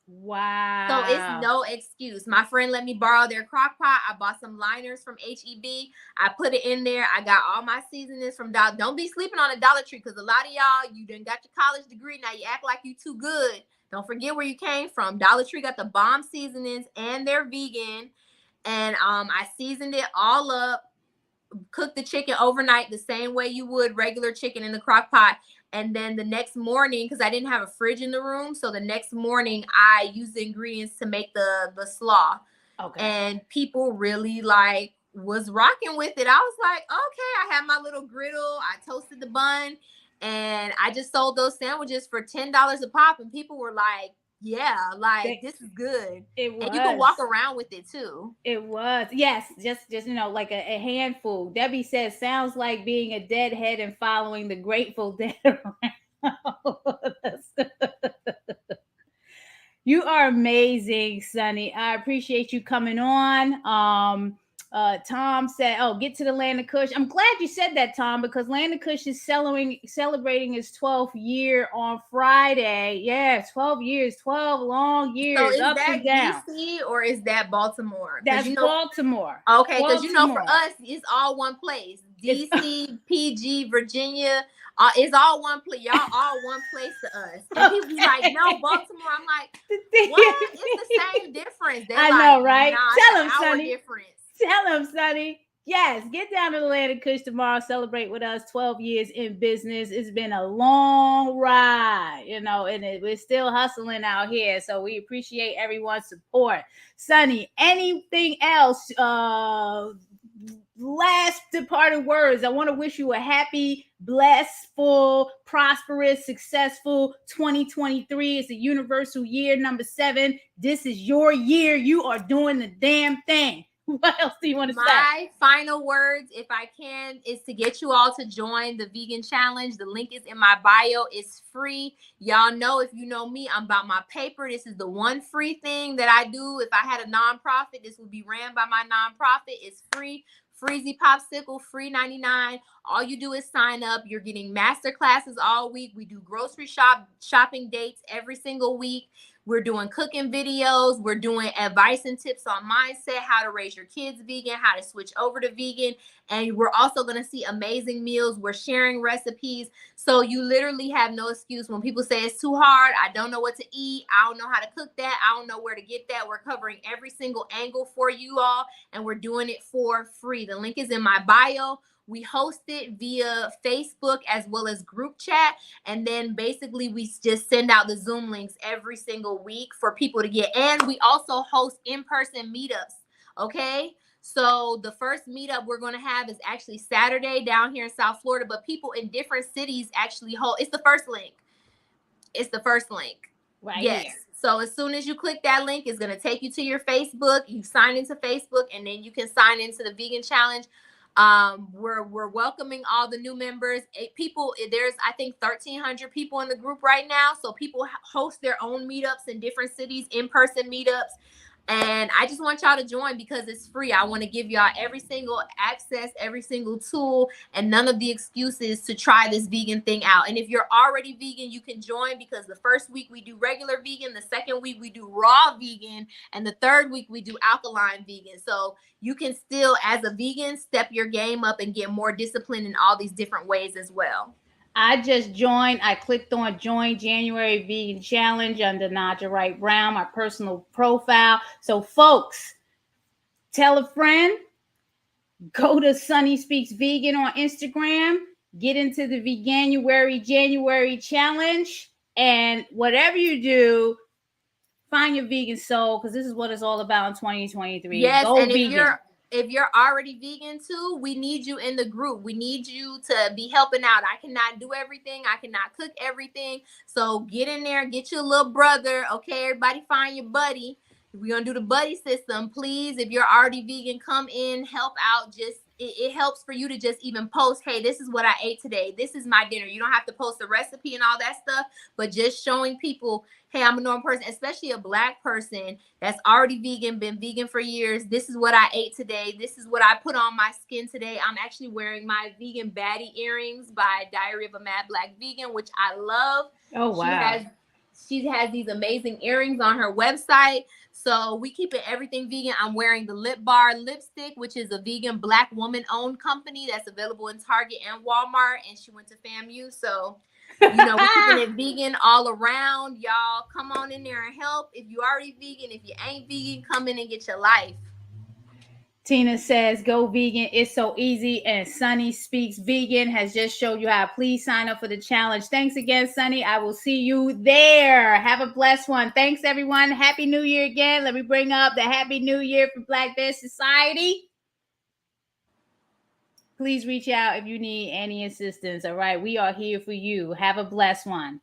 Wow. So it's no excuse. My friend let me borrow their crock pot. I bought some liners from HEB. I put it in there. I got all my seasonings from Dollar. Don't be sleeping on a Dollar Tree, because a lot of y'all, you done got your college degree. Now you act like you too good. Don't forget where you came from. Dollar Tree got the bomb seasonings, and they're vegan. And I seasoned it all up, cooked the chicken overnight the same way you would regular chicken in the crock pot. And then the next morning, because I didn't have a fridge in the room, so the next morning I used the ingredients to make the slaw. Okay. And people really was rocking with it. I was like, okay, I had my little griddle. I toasted the bun, and I just sold those sandwiches for $10 a pop. And people were like, yeah, this is good. It was. And you can walk around with it too. It was. Yes, just like a handful. Debbie says, sounds like being a deadhead and following the Grateful Dead around. You are amazing, Sunni. I appreciate you coming on. Tom said, "Oh, get to the Land of Kush." I'm glad you said that, Tom, because Land of Kush is celebrating its 12th year on Friday. Yeah, 12 years, 12 long So years, is ups that and downs. DC or is that Baltimore? Because That's Baltimore. okay, because for Baltimore. us, it's all one place. It's- DC, PG, Virginia, it's all one place. Y'all all one place to us. And people be like, no, Baltimore. I'm like, what? It's the same difference. They're I like, know, right? nah, Tell it's them, an hour Sunny. difference. Tell them, Sunny. Yes, get down to the Land of Kush tomorrow. Celebrate with us. 12 years in business. It's been a long ride, you know, and we're still hustling out here. So we appreciate everyone's support. Sunny, anything else? Last departing words. I want to wish you a happy, blessed, full, prosperous, successful 2023. It's a universal year, number 7. This is your year. You are doing the damn thing. What else do you want to say? My final words, if I can, is to get you all to join the vegan challenge. The link is in my bio. It's free. Y'all know, if you know me, I'm about my paper. This is the one free thing that I do. If I had a nonprofit, this would be ran by my nonprofit. It's free. Freezy Popsicle, free 99. All you do is sign up. You're getting master classes all week. We do grocery shopping dates every single week. We're doing cooking videos. We're doing advice and tips on mindset, how to raise your kids vegan, how to switch over to vegan. And we're also going to see amazing meals. We're sharing recipes. So you literally have no excuse when people say it's too hard. I don't know what to eat. I don't know how to cook that. I don't know where to get that. We're covering every single angle for you all, and we're doing it for free. The link is in my bio. We host it via Facebook as well as group chat. And then basically we just send out the Zoom links every single week for people to get. And we also host in-person meetups. Okay. So the first meetup we're going to have is actually Saturday down here in South Florida, but people in different cities actually hold. It's the first link. It's the first link. Right yes. here. So as soon as you click that link, it's going to take you to your Facebook. You sign into Facebook, and then you can sign into the vegan challenge. We're welcoming all the new members. People, there's I think 1,300 people in the group right now. So people host their own meetups in different cities, in-person meetups. And I just want y'all to join because it's free. I want to give y'all every single access, every single tool, and none of the excuses to try this vegan thing out. And if you're already vegan, you can join, because the first week we do regular vegan, the second week we do raw vegan, and the third week we do alkaline vegan. So you can still, as a vegan, step your game up and get more discipline in all these different ways as well. I just joined. I clicked on Join January Vegan Challenge under Naijha Wright Brown, my personal profile. So, folks, tell a friend. Go to Sunni Speaks Vegan on Instagram. Get into the Veganuary January Challenge. And whatever you do, find your vegan soul, because this is what it's all about in 2023. Yes, Go and vegan. If you're already vegan too, we need you in the group. We need you to be helping out. I cannot do everything. I cannot cook everything. So get in there, get your little brother. Okay, everybody find your buddy. We're going to do the buddy system. Please, if you're already vegan, come in, help out. Just it helps for you to just even post, hey, this is what I ate today. This is my dinner. You don't have to post a recipe and all that stuff, but just showing people, hey, I'm a normal person, especially a Black person that's already vegan, been vegan for years. This is what I ate today. This is what I put on my skin today. I'm actually wearing my vegan baddie earrings by Diary of a Mad Black Vegan, which I love. Oh, wow. She has these amazing earrings on her website. So we keep it everything vegan. I'm wearing the Lip Bar lipstick, which is a vegan Black woman-owned company that's available in Target and Walmart. And she went to FAMU. So, you know, we're keeping it vegan all around. Y'all come on in there and help. If you already vegan, if you ain't vegan, come in and get your life. Tina says, go vegan. It's so easy. And Sunni Speaks Vegan has just showed you how. Please sign up for the challenge. Thanks again, Sunny. I will see you there. Have a blessed one. Thanks, everyone. Happy New Year again. Let me bring up the Happy New Year for Black Veg Society. Please reach out if you need any assistance. All right. We are here for you. Have a blessed one.